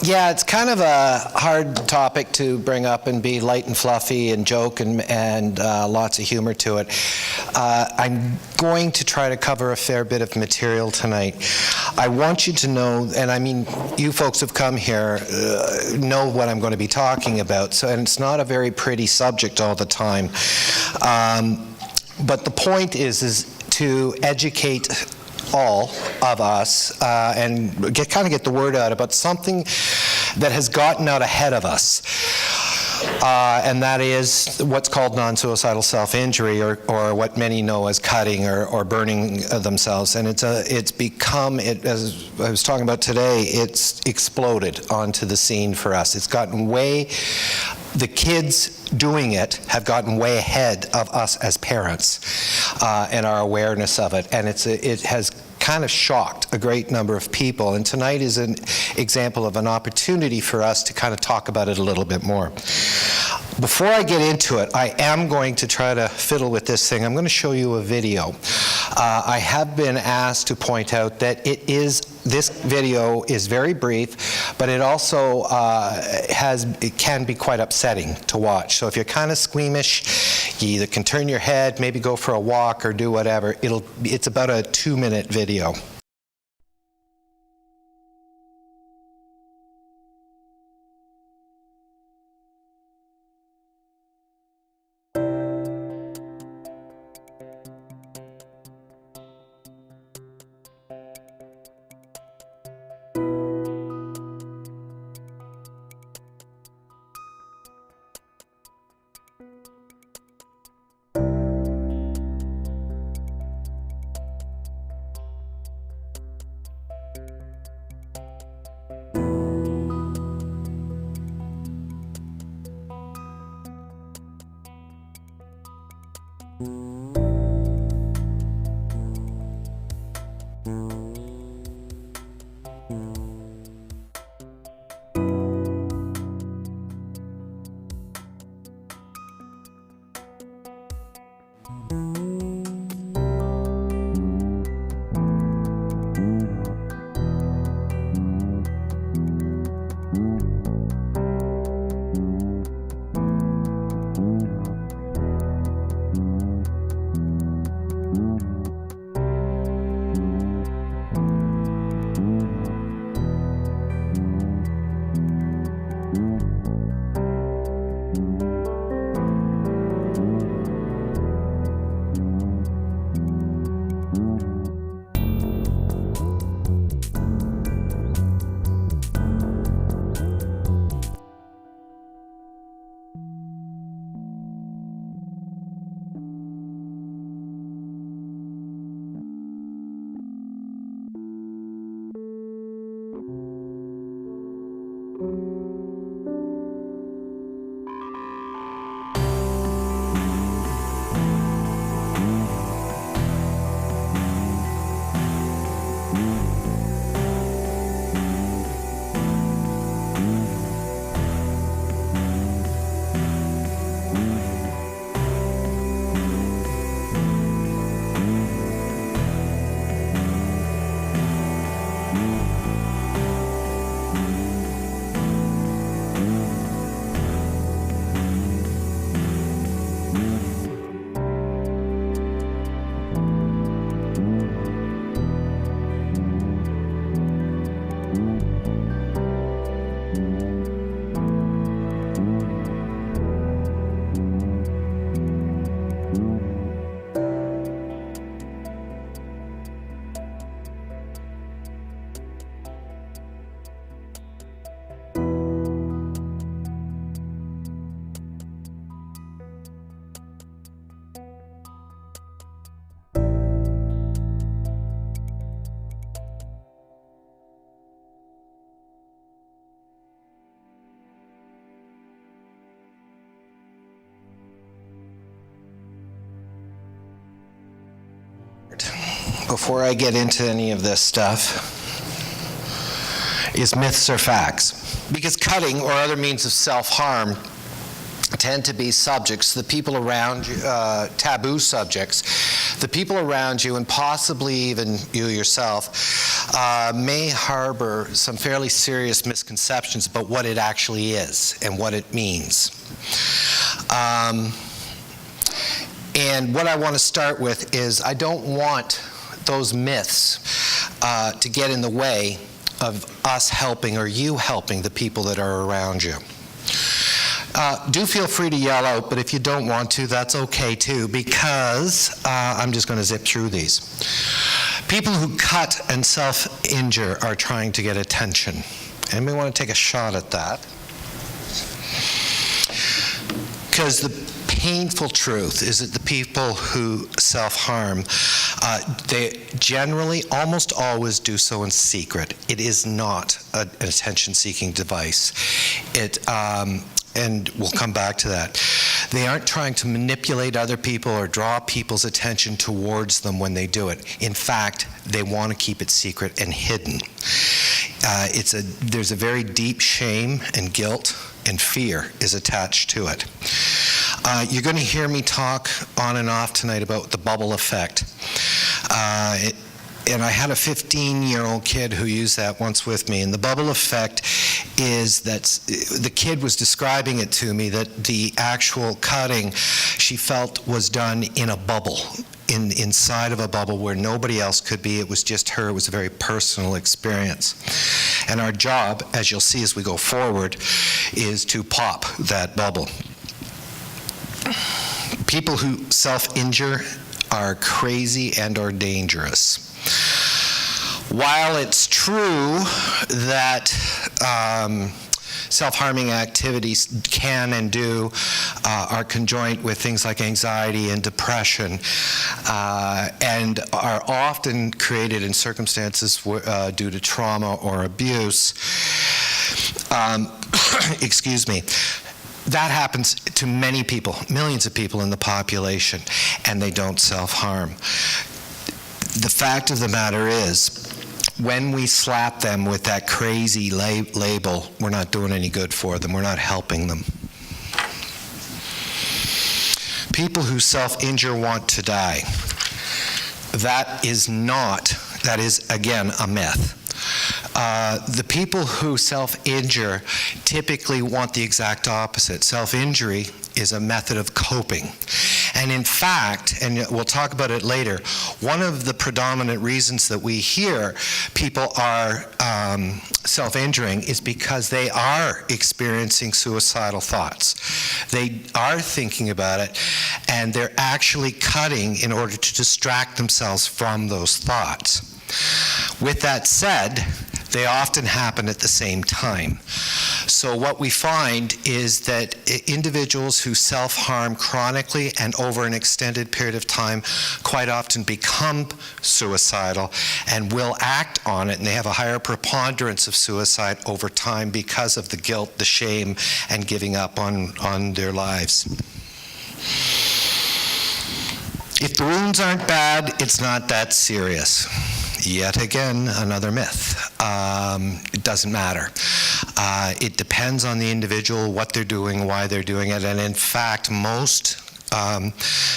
Yeah, it's kind of a hard topic to bring up and be light and fluffy and joke and lots of humor to it. I'm going to try to cover a fair bit of material tonight. I want you to know, and I mean, you folks have come here, know what I'm going to be talking about, so, and it's not a very pretty subject all the time. But the point is to educate all of us and kind of get the word out about something that has gotten out ahead of us. And that is what's called non-suicidal self-injury, or what many know as cutting or burning themselves. And it's become, as I was talking about today, it's exploded onto the scene for us. It's gotten the kids doing it have gotten way ahead of us as parents and our awareness of it. And it has kind of shocked a great number of people. And tonight is an example of an opportunity for us to kind of talk about it a little bit more. Before I get into it, I am going to try to fiddle with this thing. I'm going to show you a video. I have been asked to point out that this video is very brief, but it also it can be quite upsetting to watch. So if you're kind of squeamish, you either can turn your head, maybe go for a walk or do whatever. It's about a 2-minute video. Before I get into any of this stuff, is myths or facts. Because cutting or other means of self-harm tend to be subjects, the people around you, taboo subjects, the people around you, and possibly even you yourself, may harbor some fairly serious misconceptions about what it actually is and what it means. And what I want to start with is I don't want those myths to get in the way of us helping or you helping the people that are around you. Do feel free to yell out, but if you don't want to, that's okay too, because I'm just going to zip through these. People who cut and self-injure are trying to get attention. Anybody want to take a shot at that? Because the painful truth is that the people who self-harm, they generally, almost always do so in secret. It is not an attention-seeking device. And we'll come back to that. They aren't trying to manipulate other people or draw people's attention towards them when they do it. In fact, they want to keep it secret and hidden. There's a very deep shame and guilt and fear is attached to it. You're going to hear me talk on and off tonight about the bubble effect. And I had a 15-year-old kid who used that once with me. And the bubble effect is that the kid was describing it to me, that the actual cutting she felt was done in a bubble, inside of a bubble where nobody else could be. It was just her. It was a very personal experience. And our job, as you'll see as we go forward, is to pop that bubble. People who self-injure are crazy and are dangerous. While it's true that self-harming activities can and do are conjoined with things like anxiety and depression, and are often created in circumstances due to trauma or abuse, excuse me, that happens to many people, millions of people in the population, and they don't self-harm. The fact of the matter is, when we slap them with that crazy label, we're not doing any good for them. We're not helping them. People who self-injure want to die. That is, again, a myth. The people who self-injure typically want the exact opposite. Self-injury is a method of coping. And in fact, and we'll talk about it later, one of the predominant reasons that we hear people are self-injuring is because they are experiencing suicidal thoughts. They are thinking about it, and they're actually cutting in order to distract themselves from those thoughts. With that said, they often happen at the same time. So what we find is that individuals who self-harm chronically and over an extended period of time quite often become suicidal and will act on it, and they have a higher preponderance of suicide over time because of the guilt, the shame, and giving up on their lives. If the wounds aren't bad, it's not that serious. Yet again, another myth. It doesn't matter. It depends on the individual, what they're doing, why they're doing it, and in fact, most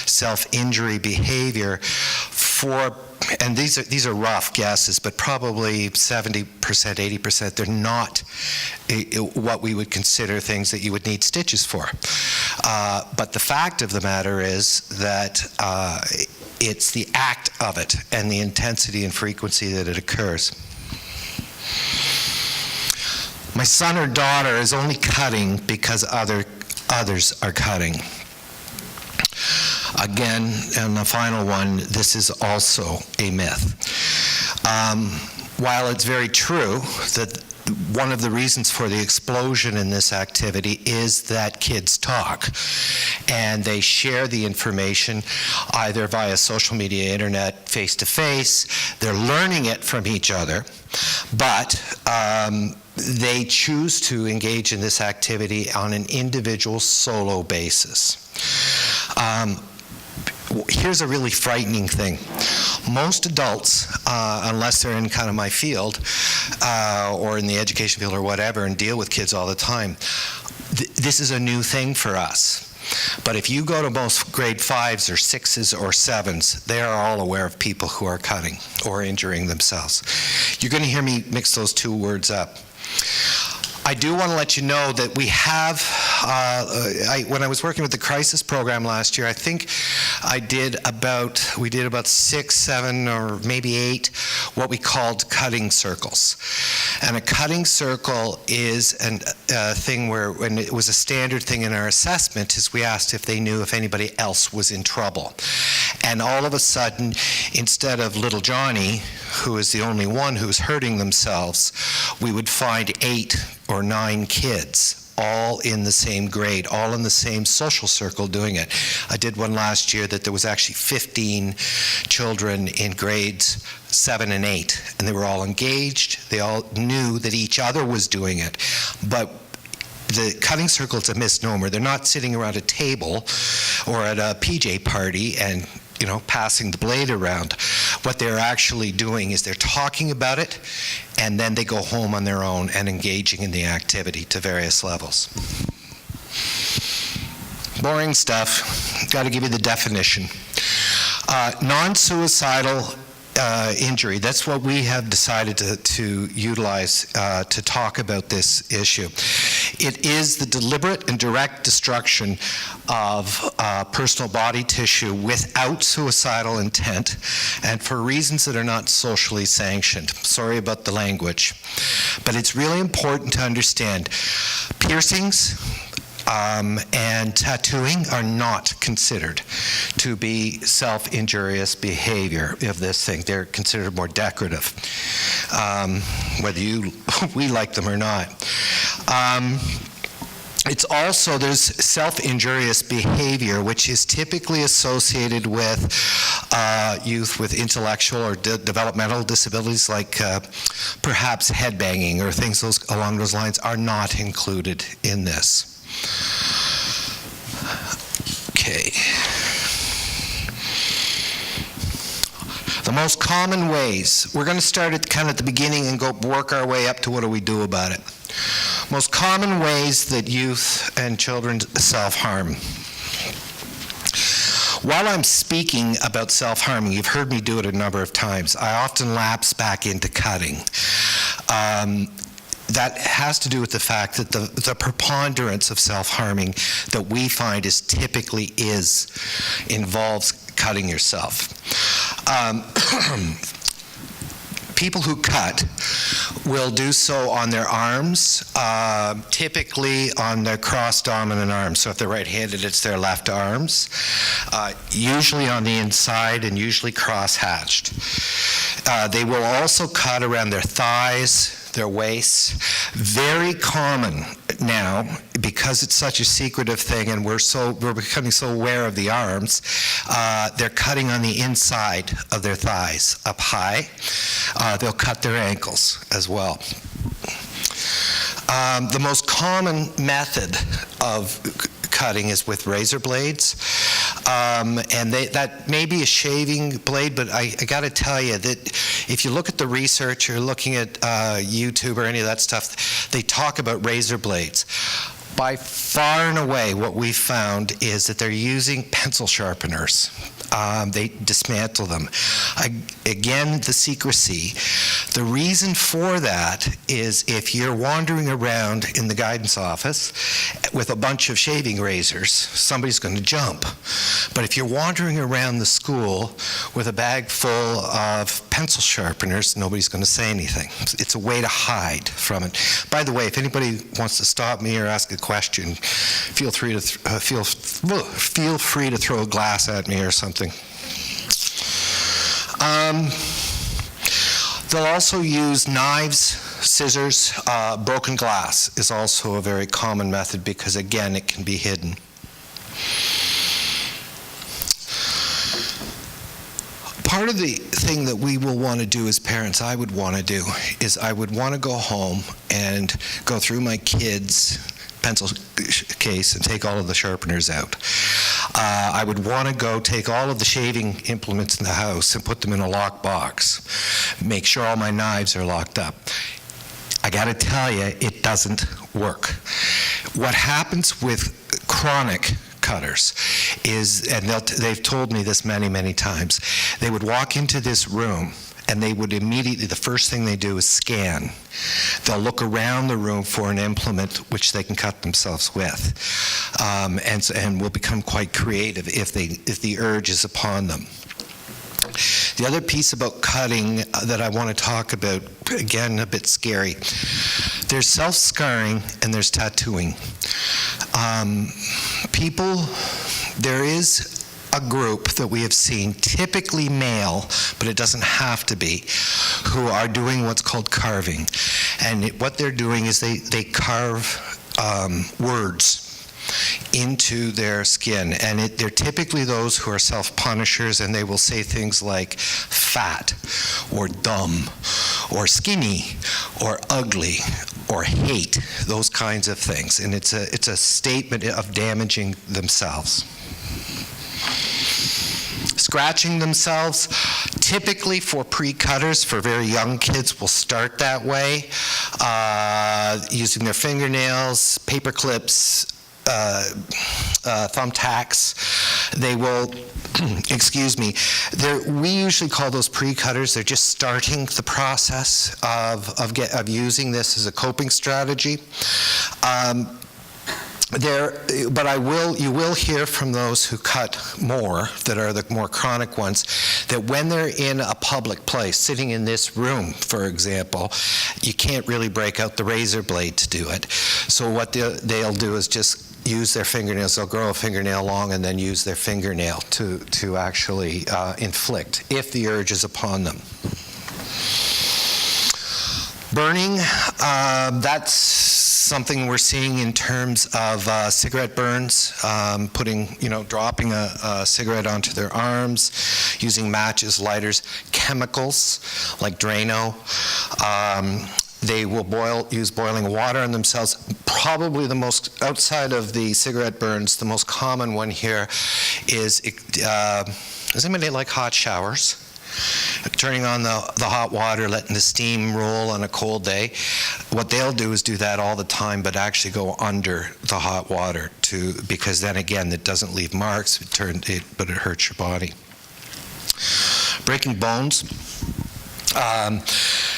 self-injury behavior and these are rough guesses, but probably 70%, 80%, they're not what we would consider things that you would need stitches for. But the fact of the matter is that it's the act of it and the intensity and frequency that it occurs. My son or daughter is only cutting because others are cutting. Again, and the final one, this is also a myth. While it's very true that one of the reasons for the explosion in this activity is that kids talk, and they share the information either via social media, internet, face-to-face. They're learning it from each other, but they choose to engage in this activity on an individual solo basis. Here's a really frightening thing. Most adults, unless they're in kind of my field or in the education field or whatever and deal with kids all the time, this is a new thing for us. But if you go to most grade 5s or 6s or 7s, they are all aware of people who are cutting or injuring themselves. You're going to hear me mix those two words up. I do want to let you know that we have, when I was working with the crisis program last year, I think we did about 6, 7, or maybe 8 what we called cutting circles. And a cutting circle is a thing where, when it was a standard thing in our assessment, is we asked if they knew if anybody else was in trouble. And all of a sudden, instead of little Johnny, who is the only one who's hurting themselves, we would find 8 or 9 kids, all in the same grade, all in the same social circle doing it. I did one last year that there was actually 15 children in grades 7 and 8, and they were all engaged. They all knew that each other was doing it. But the cutting circle is a misnomer. They're not sitting around a table or at a PJ party and, you know, passing the blade around. What they're actually doing is they're talking about it, and then they go home on their own and engaging in the activity to various levels. Boring stuff. Got to give you the definition. Non-suicidal injury, that's what we have decided to utilize to talk about this issue. It is the deliberate and direct destruction of personal body tissue without suicidal intent and for reasons that are not socially sanctioned. Sorry about the language. But it's really important to understand piercings and tattooing are not considered to be self-injurious behavior of this thing. They're considered more decorative, whether we like them or not. It's also, there's self-injurious behavior, which is typically associated with youth with intellectual or developmental disabilities, like perhaps headbanging or things along those lines, are not included in this. Okay. The most common ways, we're going to start at kind of the beginning and go work our way up to what do we do about it. Most common ways that youth and children self-harm. While I'm speaking about self-harming, you've heard me do it a number of times, I often lapse back into cutting. That has to do with the fact that the preponderance of self-harming that we find involves cutting yourself. People who cut will do so on their arms, typically on their cross-dominant arms. So if they're right-handed, it's their left arms, usually on the inside and usually cross-hatched. They will also cut around their thighs, their waists. Very common now, because it's such a secretive thing and we're becoming so aware of the arms, they're cutting on the inside of their thighs up high. They'll cut their ankles as well. The most common method of cutting is with razor blades. And that may be a shaving blade, but I got to tell you that if you look at the research or looking at YouTube or any of that stuff, they talk about razor blades. By far and away, what we found is that they're using pencil sharpeners. They dismantle them. Again, the secrecy. The reason for that is if you're wandering around in the guidance office with a bunch of shaving razors, somebody's going to jump. But if you're wandering around the school with a bag full of pencil sharpeners, nobody's going to say anything. It's a way to hide from it. By the way, if anybody wants to stop me or ask a question, feel free to throw a glass at me or something. They'll also use knives, scissors. Broken glass is also a very common method because, again, it can be hidden. Part of the thing that we will want to do as parents, I would want to do, is I would want to go home and go through my kids' pencil case and take all of the sharpeners out. I would want to go take all of the shaving implements in the house and put them in a locked box. Make sure all my knives are locked up. I got to tell you, it doesn't work. What happens with chronic cutters is, and they've told me this many, many times, they would walk into this room and they would immediately, the first thing they do is scan. They'll look around the room for an implement which they can cut themselves with, and will become quite creative if the urge is upon them. The other piece about cutting that I want to talk about, again, a bit scary, there's self-scarring and there's tattooing. There is a group that we have seen, typically male, but it doesn't have to be, who are doing what's called carving. And what they're doing is they carve words into their skin, and they're typically those who are self-punishers, and they will say things like fat or dumb or skinny or ugly or hate, those kinds of things, and it's a statement of damaging themselves. Scratching themselves, typically for pre-cutters, for very young kids, will start that way, using their fingernails, paper clips, thumbtacks. They will, excuse me, we usually call those pre-cutters. They're just starting the process of using this as a coping strategy. But you will hear from those who cut more, that are the more chronic ones, that when they're in a public place, sitting in this room, for example, you can't really break out the razor blade to do it. So what they'll do is just use their fingernails. They'll grow a fingernail long and then use their fingernail to actually inflict, if the urge is upon them. Burning, that's something we're seeing in terms of cigarette burns, dropping a cigarette onto their arms, using matches, lighters, chemicals like Drano. They will use boiling water on themselves. Probably the most, outside of the cigarette burns, the most common one here is, does anybody like hot showers? Turning on the hot water, letting the steam roll on a cold day. What they'll do is do that all the time, but actually go under the hot water because then again, it doesn't leave marks, but it hurts your body. Breaking bones.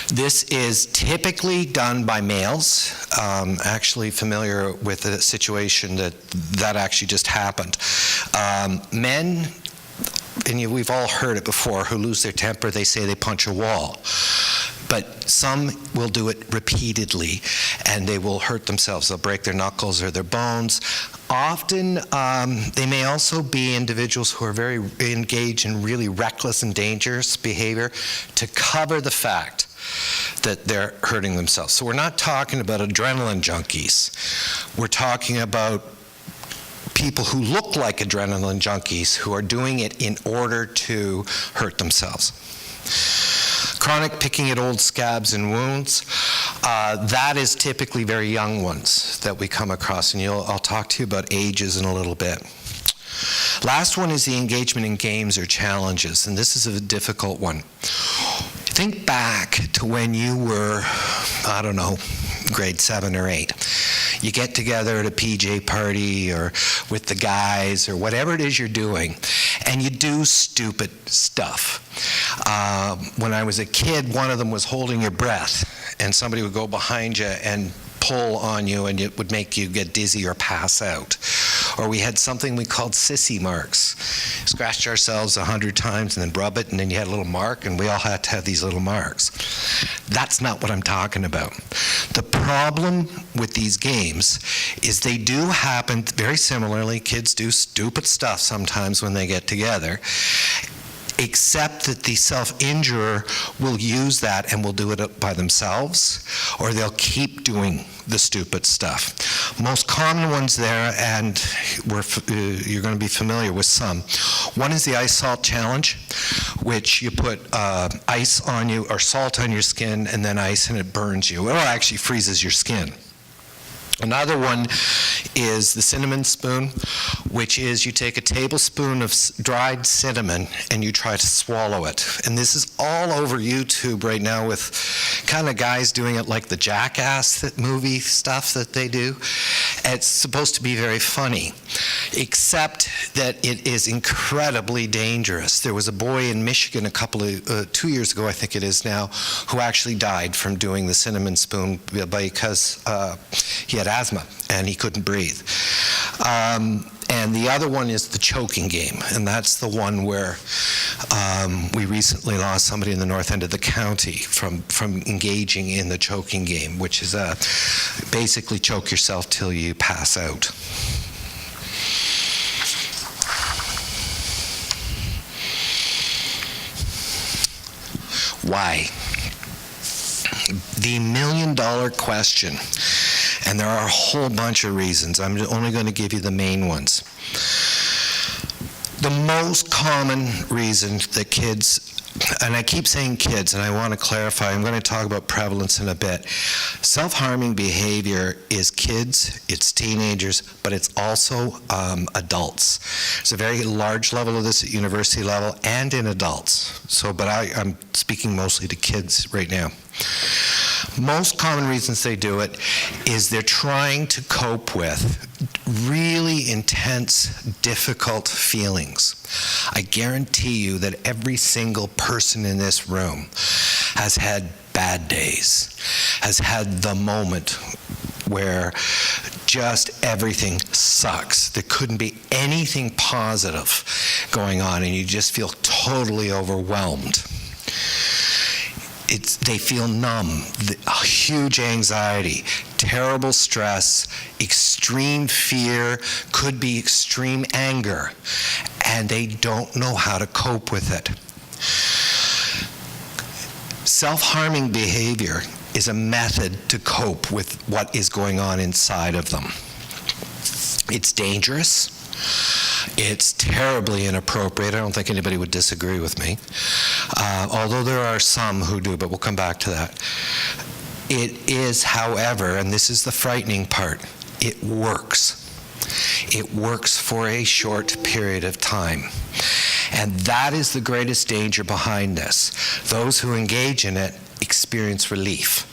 This is typically done by males. Actually familiar with a situation that actually just happened. Men, and we've all heard it before, who lose their temper, they say they punch a wall. But some will do it repeatedly, and they will hurt themselves. They'll break their knuckles or their bones. Often, they may also be individuals who are very engaged in really reckless and dangerous behavior to cover the fact that they're hurting themselves. So we're not talking about adrenaline junkies. We're talking about people who look like adrenaline junkies who are doing it in order to hurt themselves. Chronic picking at old scabs and wounds, that is typically very young ones that we come across, and I'll talk to you about ages in a little bit. Last one is the engagement in games or challenges, and this is a difficult one. Think back to when you were, I don't know, grade 7 or 8. You get together at a PJ party or with the guys or whatever it is you're doing, and you do stupid stuff. When I was a kid, one of them was holding your breath, and somebody would go behind you and pull on you, and it would make you get dizzy or pass out. Or we had something we called sissy marks. Scratched ourselves 100 times and then rub it, and then you had a little mark, and we all had to have these little marks. That's not what I'm talking about. The problem with these games is they do happen very similarly. Kids do stupid stuff sometimes when they get together, except that the self-injurer will use that and will do it by themselves, or they'll keep doing the stupid stuff. Most common ones there, and you're going to be familiar with some. One is the ice salt challenge, which you put ice on you or salt on your skin and then ice, and it burns you. It actually freezes your skin. Another one is the cinnamon spoon, which is you take a tablespoon of dried cinnamon and you try to swallow it. And this is all over YouTube right now with kind of guys doing it like the Jackass movie stuff that they do. It's supposed to be very funny, except that it is incredibly dangerous. There was a boy in Michigan 2 years ago, I think it is now, who actually died from doing the cinnamon spoon because he had asthma and he couldn't breathe. And the other one is the choking game, and that's the one where we recently lost somebody in the north end of the county from engaging in the choking game, which is basically choke yourself till you pass out. Why? The million-dollar question. And there are a whole bunch of reasons. I'm only going to give you the main ones. The most common reason that kids, and I keep saying kids, and I want to clarify, I'm going to talk about prevalence in a bit. Self-harming behavior is kids, it's teenagers, but it's also adults. There's a very large level of this at university level and in adults. But I'm speaking mostly to kids right now. Most common reasons they do it is they're trying to cope with really intense, difficult feelings. I guarantee you that every single person in this room has had bad days, has had the moment where just everything sucks. There couldn't be anything positive going on, and you just feel totally overwhelmed. They feel numb, huge anxiety, terrible stress, extreme fear, could be extreme anger, and they don't know how to cope with it. Self-harming behavior is a method to cope with what is going on inside of them. It's dangerous. It's terribly inappropriate. I don't think anybody would disagree with me, although there are some who do, but we'll come back to that. It is, however, and this is the frightening part, it works. It works for a short period of time. And that is the greatest danger behind this. Those who engage in it experience relief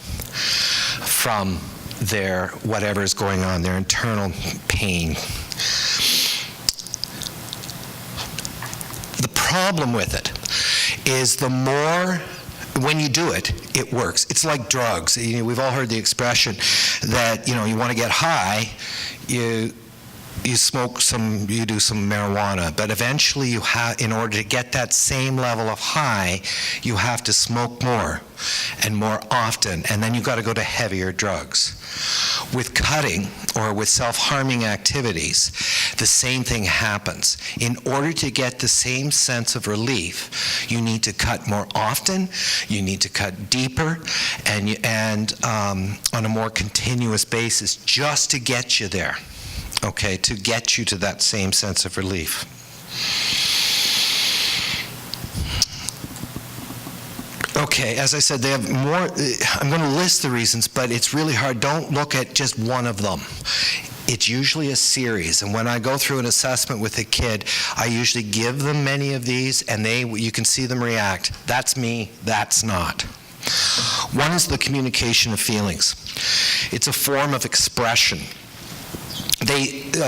from their whatever is going on, their internal pain. The problem with it is the more, when you do it, it works. It's like drugs. We've all heard the expression that, you want to get high, you smoke you do some marijuana, but eventually in order to get that same level of high, you have to smoke more and more often, and then you've got to go to heavier drugs. With cutting or with self-harming activities, the same thing happens. In order to get the same sense of relief, you need to cut more often, you need to cut deeper, and on a more continuous basis, just to get you there. Okay, to get you to that same sense of relief. Okay, as I said, they have more. I'm going to list the reasons, but it's really hard. Don't look at just one of them. It's usually a series, and when I go through an assessment with a kid, I usually give them many of these, and you can see them react. That's me, that's not. One is the communication of feelings. It's a form of expression.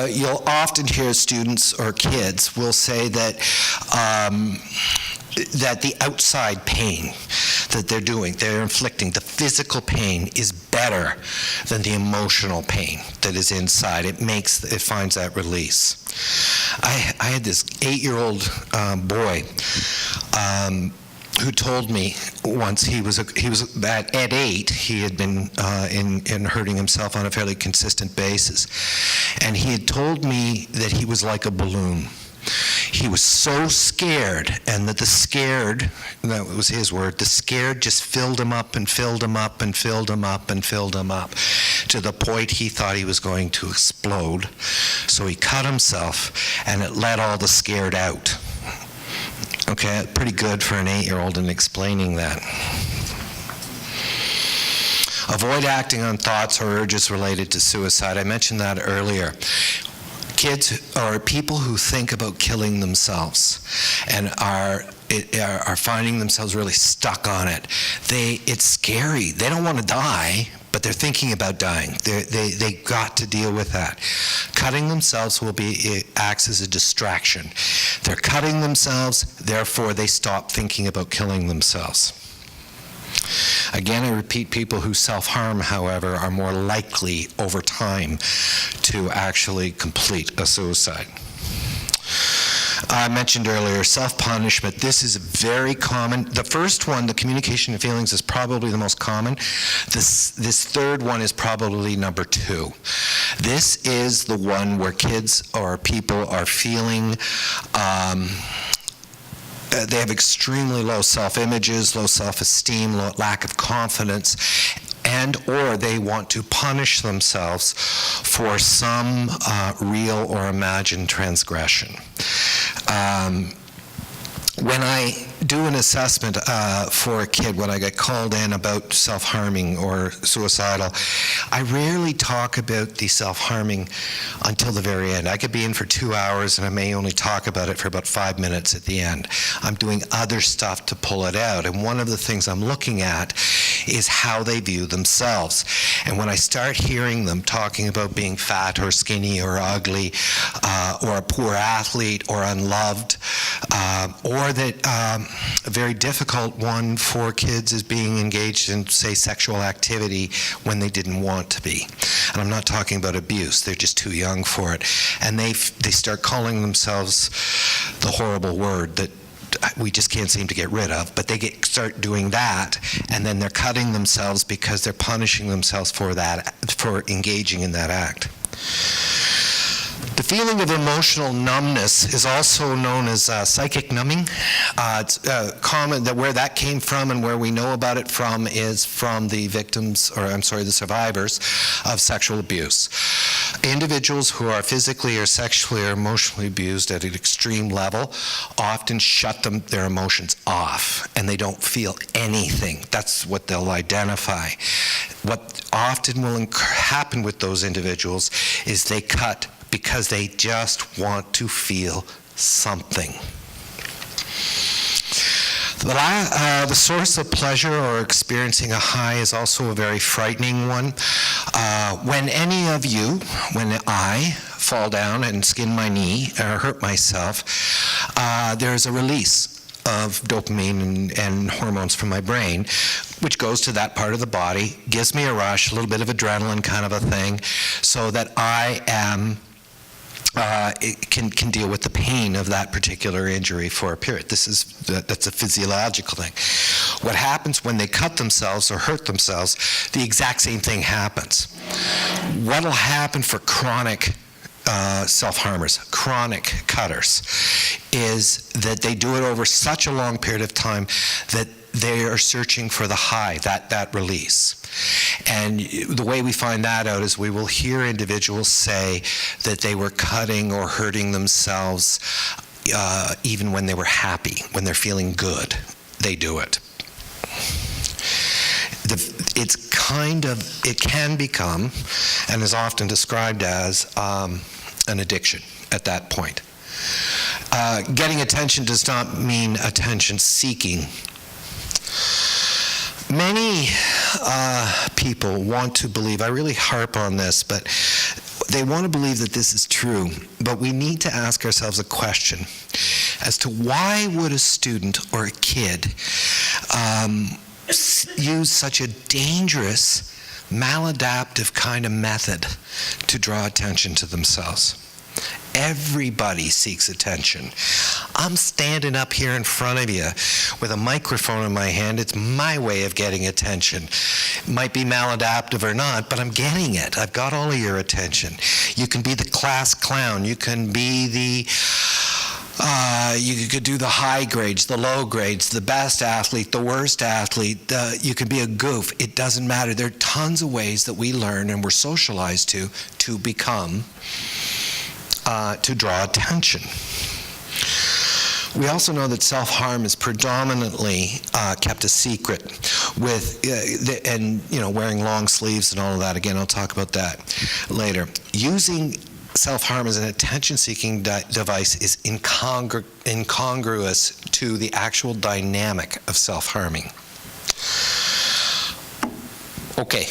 You'll often hear students or kids will say that the outside pain that they're inflicting, the physical pain is better than the emotional pain that is inside. It finds that release. I had this 8-year-old boy who told me once he was at 8, he had been in hurting himself on a fairly consistent basis, and he had told me that he was like a balloon. He was so scared, and that that was his word, the scared just filled him up and filled him up and filled him up and filled him up to the point he thought he was going to explode. So he cut himself, and it let all the scared out. Okay, pretty good for an 8-year-old in explaining that. Avoid acting on thoughts or urges related to suicide. I mentioned that earlier. Kids or people who think about killing themselves and are finding themselves really stuck on it. It's scary. They don't want to die, but they're thinking about dying. They got to deal with that. Cutting themselves acts as a distraction. They're cutting themselves, therefore they stop thinking about killing themselves. Again, I repeat, people who self-harm, however, are more likely over time to actually complete a suicide. I mentioned earlier, self-punishment. This is very common. The first one, the communication of feelings, is probably the most common. This third one is probably number 2. This is the one where kids or people are feeling they have extremely low self-images, low self-esteem, lack of confidence, and or they want to punish themselves for some real or imagined transgression. When I do an assessment for a kid, when I get called in about self-harming or suicidal, I rarely talk about the self-harming until the very end. I could be in for 2 hours and I may only talk about it for about 5 minutes at the end. I'm doing other stuff to pull it out, and one of the things I'm looking at is how they view themselves. And when I start hearing them talking about being fat or skinny or ugly or a poor athlete or unloved, or that a very difficult one for kids is being engaged in, say, sexual activity when they didn't want to be. And I'm not talking about abuse, they're just too young for it. And they start calling themselves the horrible word that we just can't seem to get rid of, but they start doing that, and then they're cutting themselves because they're punishing themselves for that, for engaging in that act. The feeling of emotional numbness is also known as psychic numbing. It's common that where that came from and where we know about it from is from the victims, or I'm sorry, the survivors of sexual abuse. Individuals who are physically or sexually or emotionally abused at an extreme level often shut their emotions off, and they don't feel anything. That's what they'll identify. What often will happen with those individuals is they cut because they just want to feel something. The source of pleasure or experiencing a high is also a very frightening one. When I fall down and skin my knee or hurt myself, there's a release of dopamine and hormones from my brain, which goes to that part of the body, gives me a rush, a little bit of adrenaline kind of a thing, so that I am can deal with the pain of that particular injury for a period. That's a physiological thing. What happens when they cut themselves or hurt themselves, the exact same thing happens. What'll happen for chronic self-harmers, chronic cutters, is that they do it over such a long period of time that they are searching for the high, that release. And the way we find that out is we will hear individuals say that they were cutting or hurting themselves even when they were happy, when they're feeling good, they do it. It can become, and is often described as, an addiction at that point. Getting attention does not mean attention seeking. Many people want to believe, I really harp on this, but they want to believe that this is true, but we need to ask ourselves a question as to why would a student or a kid use such a dangerous, maladaptive kind of method to draw attention to themselves. Everybody seeks attention. I'm standing up here in front of you with a microphone in my hand. It's my way of getting attention. It might be maladaptive or not, but I'm getting it. I've got all of your attention. You can be the class clown. You can be you could do the high grades, the low grades, the best athlete, the worst athlete. You could be a goof. It doesn't matter. There are tons of ways that we learn and we're socialized to become, to draw attention. We also know that self-harm is predominantly kept a secret with, wearing long sleeves and all of that. Again, I'll talk about that later. Using self-harm as an attention-seeking device is incongruous to the actual dynamic of self-harming. Okay,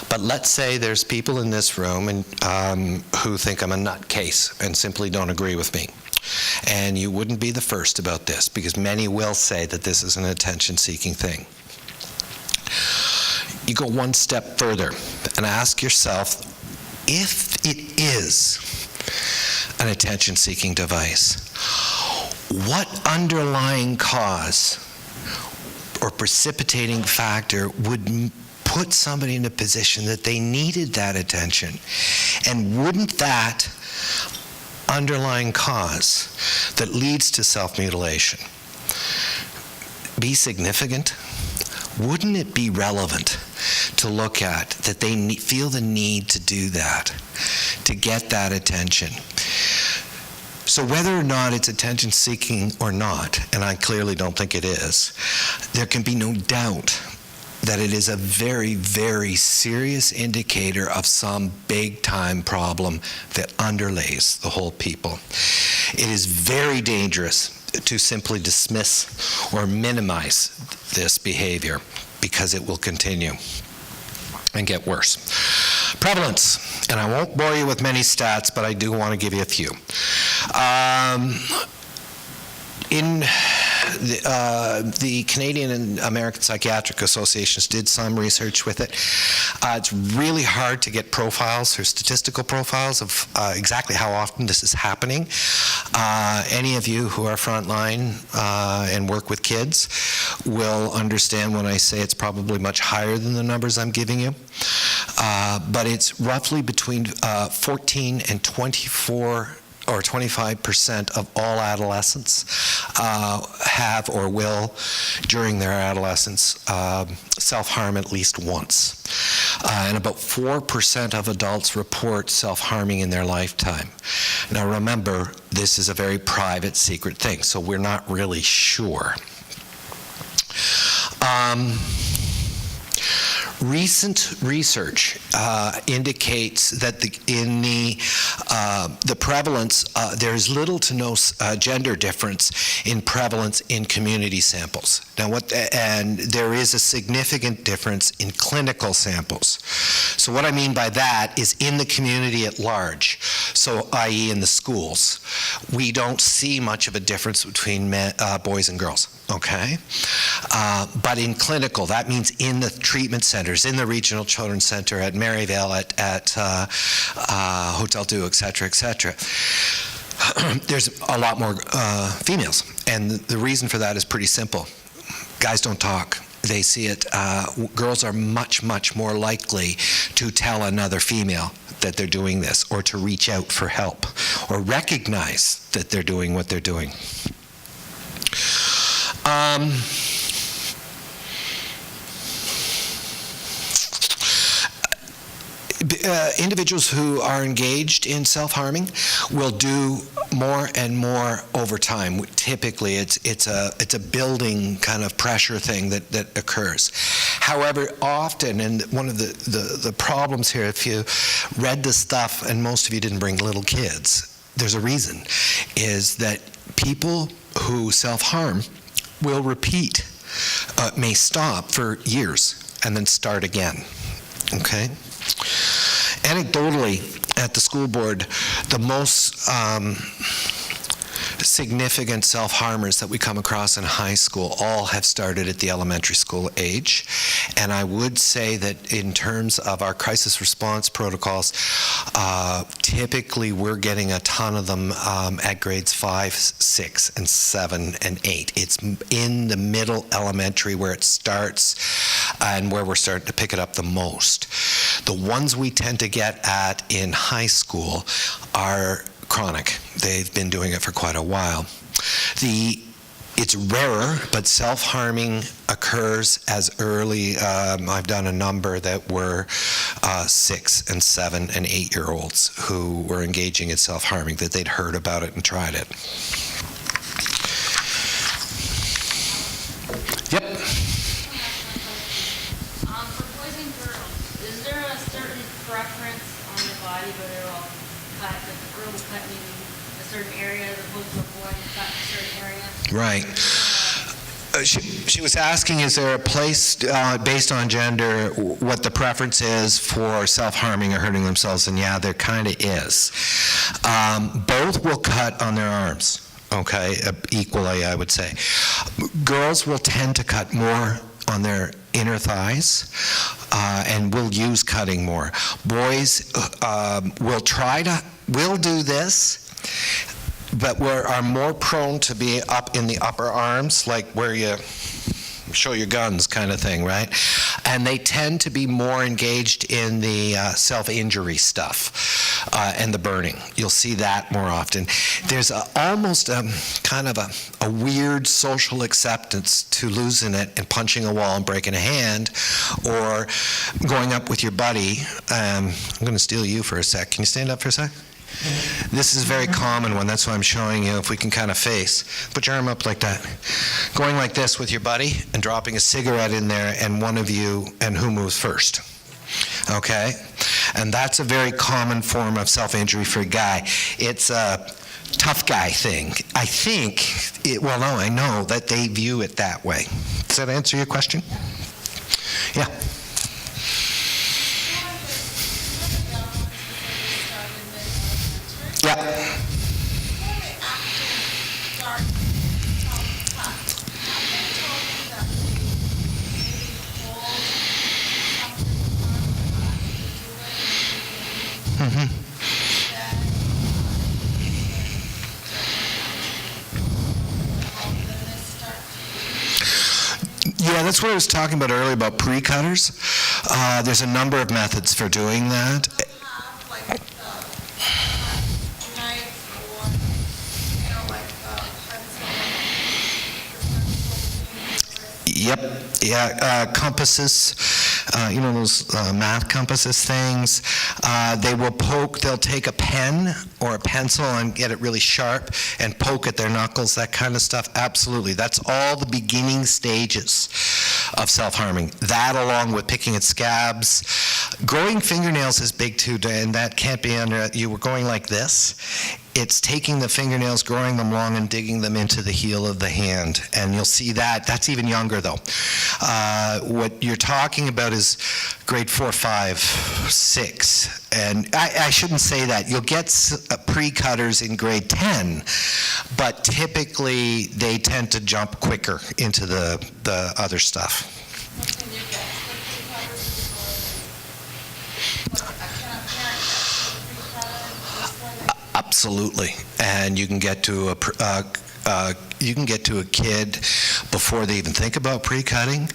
but let's say there's people in this room who think I'm a nutcase and simply don't agree with me. And you wouldn't be the first about this, because many will say that this is an attention-seeking thing. You go one step further and ask yourself, if it is an attention-seeking device, what underlying cause or precipitating factor would put somebody in a position that they needed that attention? And wouldn't that underlying cause that leads to self-mutilation be significant? Wouldn't it be relevant to look at that they feel the need to do that, to get that attention? So whether or not it's attention-seeking or not, and I clearly don't think it is, there can be no doubt that it is a very, very serious indicator of some big-time problem that underlays the whole people. It is very dangerous to simply dismiss or minimize this behavior, because it will continue and get worse. Prevalence, and I won't bore you with many stats, but I do want to give you a few. The Canadian and American Psychiatric Associations did some research with it. It's really hard to get profiles or statistical profiles of exactly how often this is happening. Any of you who are frontline and work with kids will understand when I say it's probably much higher than the numbers I'm giving you. But it's roughly between 14 and 24 or 25% of all adolescents have or will, during their adolescence, self-harm at least once. And about 4% of adults report self-harming in their lifetime. Now remember, this is a very private, secret thing, so we're not really sure. Recent research indicates that in the prevalence, there's little to no gender difference in prevalence in community samples. Now, and there is a significant difference in clinical samples. So what I mean by that is in the community at large, so i.e. in the schools, we don't see much of a difference between boys and girls. Okay, but in clinical, that means in the treatment centers, in the Regional Children's Center, at Maryvale, at Hotel Dieu, et cetera, there's a lot more females. And the reason for that is pretty simple. Guys don't talk. They see it. Girls are much, much more likely to tell another female that they're doing this, or to reach out for help, or recognize that they're doing what they're doing. Individuals who are engaged in self-harming will do more and more over time. Typically, it's a building kind of pressure thing that occurs. However, often, and one of the problems here, if you read this stuff, and most of you didn't bring little kids, there's a reason, is that people who self-harm will repeat, may stop for years and then start again, okay? Anecdotally, at the school board, the most significant self-harmers that we come across in high school all have started at the elementary school age. And I would say that in terms of our crisis response protocols, typically we're getting a ton of them at grades 5, 6, and 7, and 8. It's in the middle elementary where it starts and where we're starting to pick it up the most. The ones we tend to get at in high school are chronic. They've been doing it for quite a while. It's rarer, but self-harming occurs as early, I've done a number that were 6 and 7 and 8-year-olds who were engaging in self-harming, that they'd heard about it and tried it. Is there a certain preference on the body where they're all cut, like the girl will cut maybe a certain area as opposed to a boy will cut a certain area? Right. She was asking, is there a place based on gender what the preference is for self-harming or hurting themselves? And yeah, there kind of is. Both will cut on their arms, okay, equally, I would say. Girls will tend to cut more on their inner thighs and will use cutting more. Boys will do this, but are more prone to be up in the upper arms, like where you show your guns kind of thing, right? And they tend to be more engaged in the self-injury stuff and the burning. You'll see that more often. There's almost kind of a weird social acceptance to losing it and punching a wall and breaking a hand, or going up with your buddy. I'm going to steal you for a sec. Can you stand up for a sec? This is a very common one. That's why I'm showing you, if we can kind of face. Put your arm up like that. Going like this with your buddy and dropping a cigarette in there, and one of you, and who moves first. Okay? And that's a very common form of self-injury for a guy. It's a tough guy thing. I think, I know that they view it that way. Does that answer your question? Yeah. Yeah. Yeah, that's what I was talking about earlier about pre-cutters. There's a number of methods for doing that. Yep, yeah, compasses, those math compasses things. They will poke, they'll take a pen or a pencil and get it really sharp and poke at their knuckles, that kind of stuff. Absolutely, that's all the beginning stages of self-harming. That, along with picking at scabs. Growing fingernails is big too, and that can't be under, you were going like this. It's taking the fingernails, growing them long, and digging them into the heel of the hand. And you'll see that. That's even younger, though. What you're talking about is grade 4, 5, 6. And I shouldn't say that. You'll get pre-cutters in grade 10, but typically they tend to jump quicker into the other stuff. Absolutely, and you can get to a kid before they even think about pre-cutting.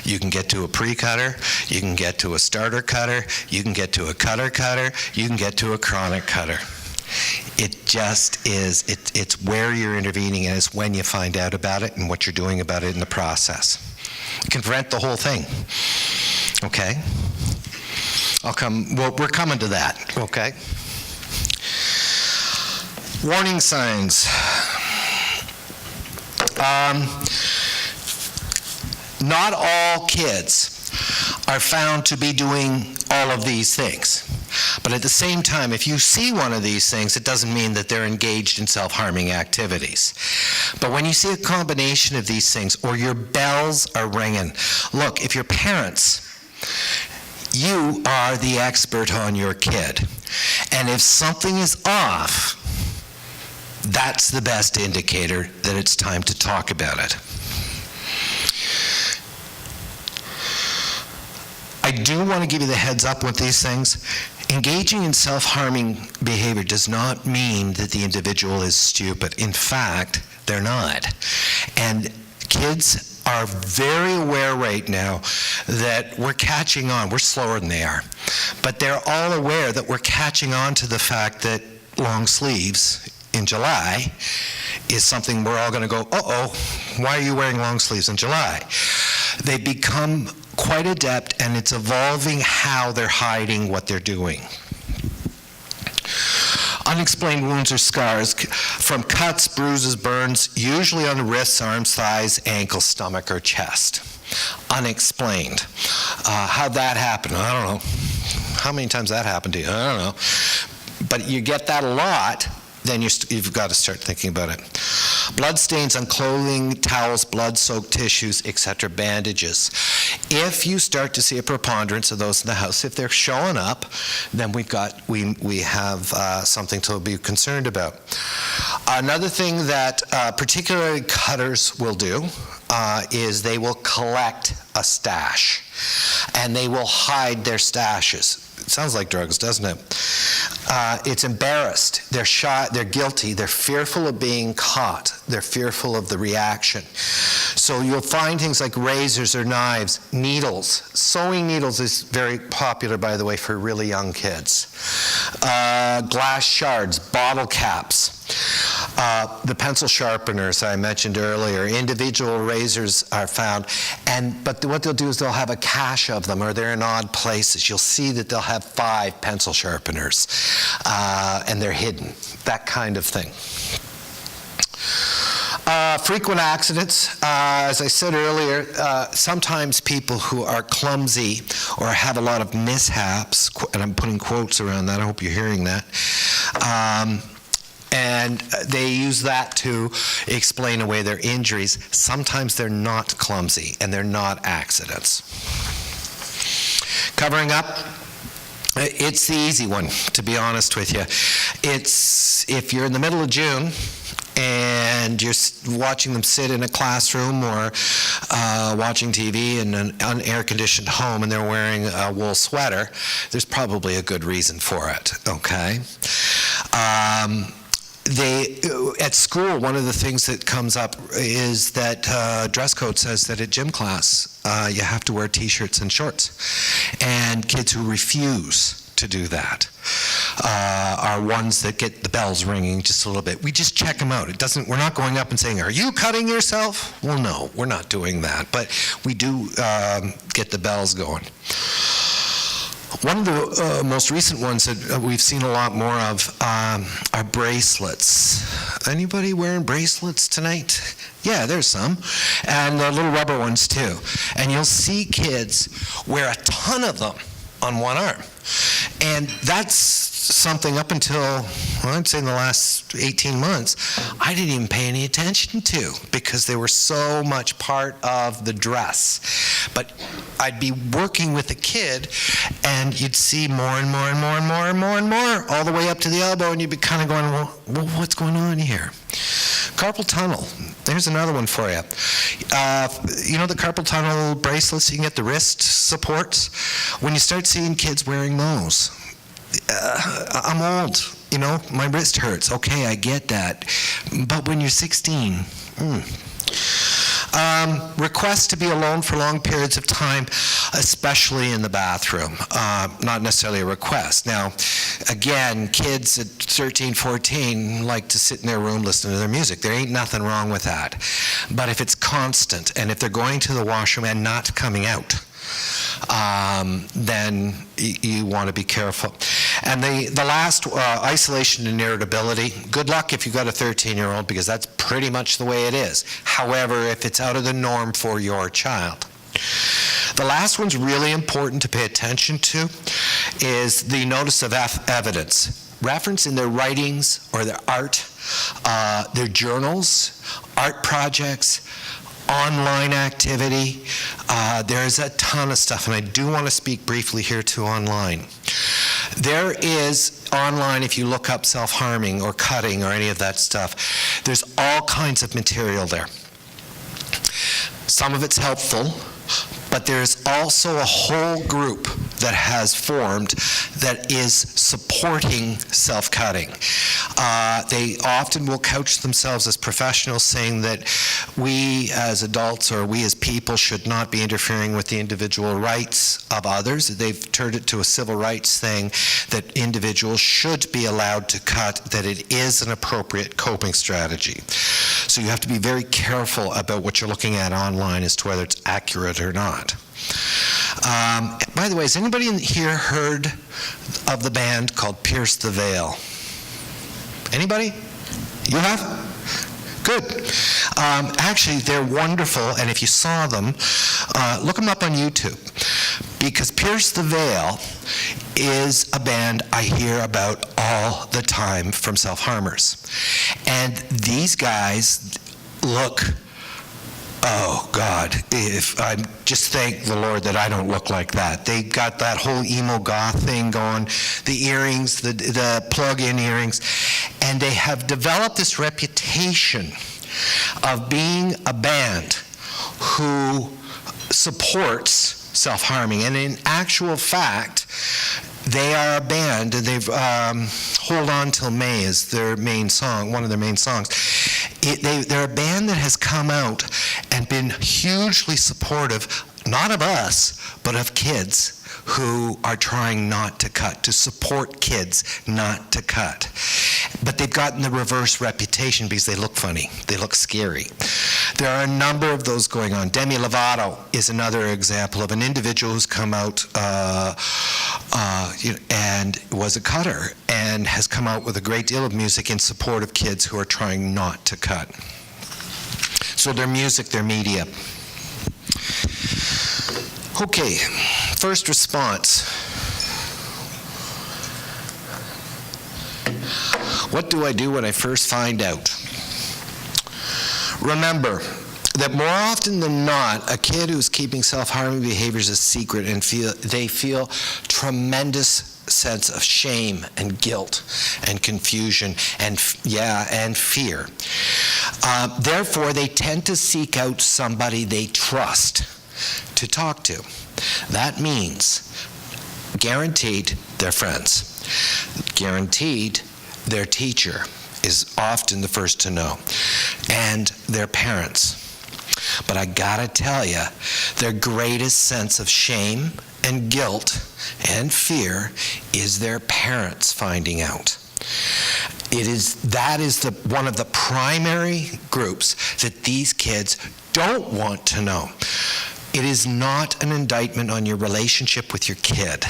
You can get to a pre-cutter. You can get to a starter cutter. You can get to a cutter. You can get to a chronic cutter. It just is. It's where you're intervening, and it's when you find out about it and what you're doing about it in the process. You can prevent the whole thing. Okay. We're coming to that. Okay. Warning signs. Not all kids are found to be doing all of these things. But at the same time, if you see one of these things, it doesn't mean that they're engaged in self-harming activities. But when you see a combination of these things, or your bells are ringing, look, if your parents, you are the expert on your kid. And if something is off, that's the best indicator that it's time to talk about it. I do want to give you the heads up with these things. Engaging in self-harming behavior does not mean that the individual is stupid. In fact, they're not. And kids are very aware right now that we're catching on. We're slower than they are. But they're all aware that we're catching on to the fact that long sleeves in July is something we're all going to go, uh-oh, why are you wearing long sleeves in July? They become quite adept, and it's evolving how they're hiding what they're doing. Unexplained wounds or scars from cuts, bruises, burns, usually on the wrists, arms, thighs, ankles, stomach, or chest. unexplained. How'd that happen? I don't know. How many times that happened to you? I don't know. But you get that a lot, then you've got to start thinking about it. Blood stains on clothing, towels, blood-soaked tissues, etc., bandages. If you start to see a preponderance of those in the house, if they're showing up, then we have something to be concerned about. Another thing that particularly cutters will do is they will collect a stash, and they will hide their stashes. It sounds like drugs, doesn't it? It's embarrassed. They're shy. They're guilty. They're fearful of being caught. They're fearful of the reaction. So you'll find things like razors or knives, needles. Sewing needles is very popular, by the way, for really young kids. Glass shards, bottle caps. The pencil sharpeners I mentioned earlier, individual razors are found, but what they'll do is they'll have a cache of them, or they're in odd places. You'll see that they'll have 5 pencil sharpeners, and they're hidden, that kind of thing. Frequent accidents, as I said earlier, sometimes people who are clumsy or have a lot of mishaps, and I'm putting quotes around that, I hope you're hearing that, and they use that to explain away their injuries. Sometimes they're not clumsy and they're not accidents. Covering up, it's the easy one, to be honest with you. It's if you're in the middle of June and you're watching them sit in a classroom or watching TV in an unair-conditioned home and they're wearing a wool sweater, there's probably a good reason for it, okay? At school, one of the things that comes up is that dress code says that at gym class, you have to wear t-shirts and shorts. And kids who refuse to do that are ones that get the bells ringing just a little bit. We just check them out. We're not going up and saying, "Are you cutting yourself?" Well, no, we're not doing that. But we do get the bells going. One of the most recent ones that we've seen a lot more of are bracelets. Anybody wearing bracelets tonight? Yeah, there's some. And little rubber ones too. And you'll see kids wear a ton of them on one arm. And that's something up until, well, I'd say in the last 18 months, I didn't even pay any attention to because they were so much part of the dress. But I'd be working with a kid and you'd see more and more and more and more and more and more all the way up to the elbow, and you'd be kind of going, well, what's going on here? Carpal tunnel. There's another one for you. You know the carpal tunnel bracelets, you can get the wrist supports? When you start seeing kids wearing those, I'm old, you know, my wrist hurts. Okay, I get that. But when you're 16, requests to be alone for long periods of time, especially in the bathroom. Not necessarily a request. Now, again, kids at 13, 14 like to sit in their room listening to their music. There ain't nothing wrong with that. But if it's constant, and if they're going to the washroom and not coming out, then you want to be careful. And the last, isolation and irritability. Good luck if you've got a 13-year-old, because that's pretty much the way it is. However, if it's out of the norm for your child. The last one's really important to pay attention to is the notice of evidence. Reference in their writings or their art, their journals, art projects, online activity. There's a ton of stuff, and I do want to speak briefly here to online. There is online, if you look up self-harming or cutting or any of that stuff, there's all kinds of material there. Some of it's helpful, but there's also a whole group that has formed that is supporting self-cutting. They often will couch themselves as professionals, saying that we as adults or we as people should not be interfering with the individual rights of others. They've turned it to a civil rights thing, that individuals should be allowed to cut, that it is an appropriate coping strategy. So you have to be very careful about what you're looking at online as to whether it's accurate or not. By the way, has anybody in here heard of the band called Pierce the Veil? Anybody? You have? Good. Actually, they're wonderful, and if you saw them, look them up on YouTube, because Pierce the Veil is a band I hear about all the time from self-harmers. And these guys look, oh God, if I just thank the Lord that I don't look like that. They got that whole emo goth thing going, the earrings, the plug-in earrings, and they have developed this reputation of being a band who supports self-harming. And in actual fact, they are a band, and they've Hold On Till May is their main song, one of their main songs. They're a band that has come out and been hugely supportive, not of us, but of kids who are trying not to cut, to support kids not to cut. But they've gotten the reverse reputation because they look funny, they look scary. There are a number of those going on. Demi Lovato is another example of an individual who's come out and was a cutter and has come out with a great deal of music in support of kids who are trying not to cut. So their music, their media. Okay, first response. What do I do when I first find out? Remember that more often than not, a kid who's keeping self-harming behaviors a secret and they feel tremendous sense of shame and guilt and confusion and fear. Therefore, they tend to seek out somebody they trust to talk to. That means guaranteed their friends, guaranteed their teacher is often the first to know, and their parents. But I gotta tell you, their greatest sense of shame and guilt and fear is their parents finding out. That is one of the primary groups that these kids don't want to know. It is not an indictment on your relationship with your kid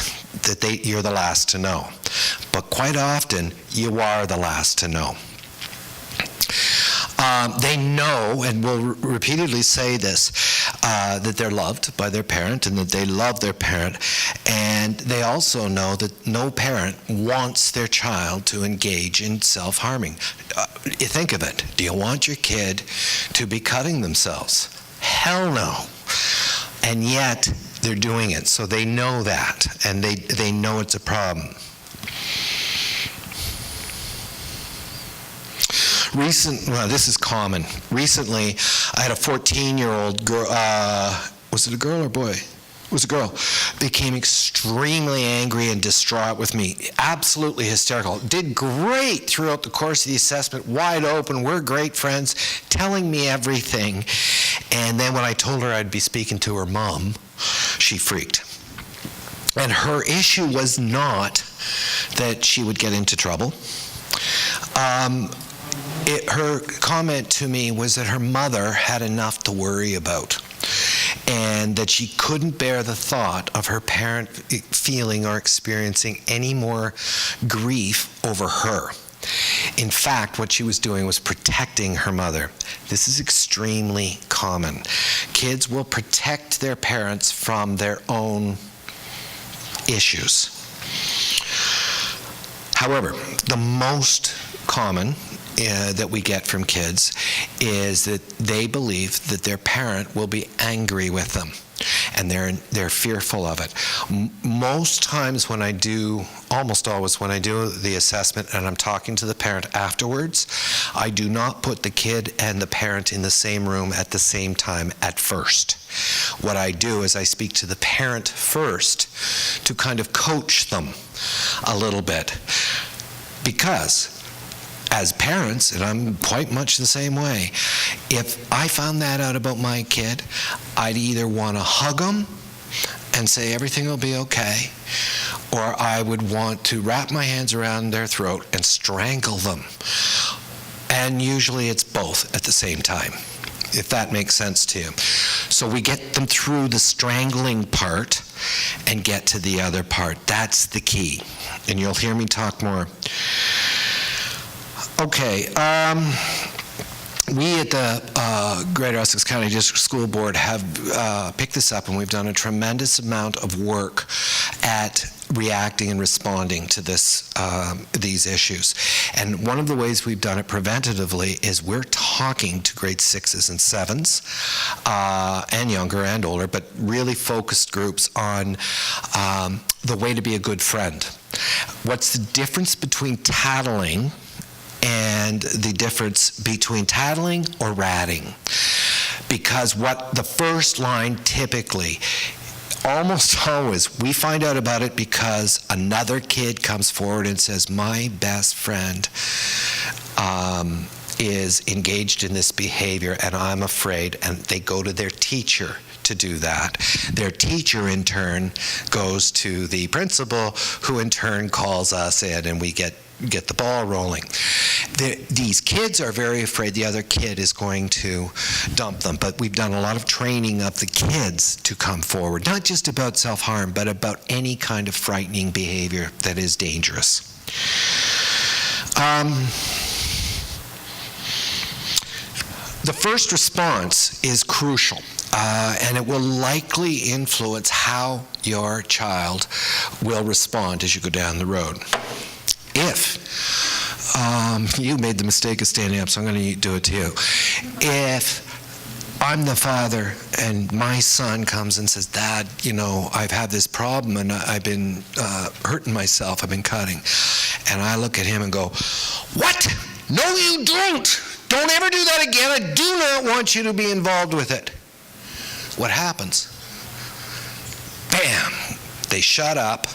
that you're the last to know. But quite often, you are the last to know. They know, and will repeatedly say this, that they're loved by their parent and that they love their parent. And they also know that no parent wants their child to engage in self-harming. You think of it. Do you want your kid to be cutting themselves? Hell no. And yet, they're doing it. So they know that, and they know it's a problem. This is common. Recently, I had a 14-year-old girl, was it a girl or a boy? It was a girl, became extremely angry and distraught with me, absolutely hysterical. Did great throughout the course of the assessment, wide open, we're great friends, telling me everything. And then when I told her I'd be speaking to her mom, she freaked. And her issue was not that she would get into trouble. Her comment to me was that her mother had enough to worry about, and that she couldn't bear the thought of her parent feeling or experiencing any more grief over her. In fact, what she was doing was protecting her mother. This is extremely common. Kids will protect their parents from their own issues. However, the most common that we get from kids is that they believe that their parent will be angry with them, and they're fearful of it. Most times when I do, almost always when I do the assessment and I'm talking to the parent afterwards, I do not put the kid and the parent in the same room at the same time at first. What I do is I speak to the parent first to kind of coach them a little bit, because as parents, and I'm quite much the same way, if I found that out about my kid, I'd either want to hug them and say everything will be okay, or I would want to wrap my hands around their throat and strangle them. And usually it's both at the same time, if that makes sense to you. So we get them through the strangling part and get to the other part. That's the key. And you'll hear me talk more. Okay, we at the Greater Essex County District School Board have picked this up, and we've done a tremendous amount of work at reacting and responding to these issues. And one of the ways we've done it preventatively is we're talking to grade 6s and 7s, and younger and older, but really focused groups on the way to be a good friend. What's the difference between tattling and the difference between tattling or ratting? Because what the first line typically, almost always, we find out about it because another kid comes forward and says, my best friend is engaged in this behavior and I'm afraid, and they go to their teacher to do that. Their teacher in turn goes to the principal, who in turn calls us in, and we get the ball rolling. These kids are very afraid the other kid is going to dump them, but we've done a lot of training of the kids to come forward, not just about self-harm, but about any kind of frightening behavior that is dangerous. The first response is crucial, and it will likely influence how your child will respond as you go down the road. If you made the mistake of standing up, so I'm going to do it to you. If I'm the father and my son comes and says, Dad, I've had this problem and I've been hurting myself, I've been cutting. And I look at him and go, what? No, you don't. Don't ever do that again. I do not want you to be involved with it. What happens? Bam! They shut up,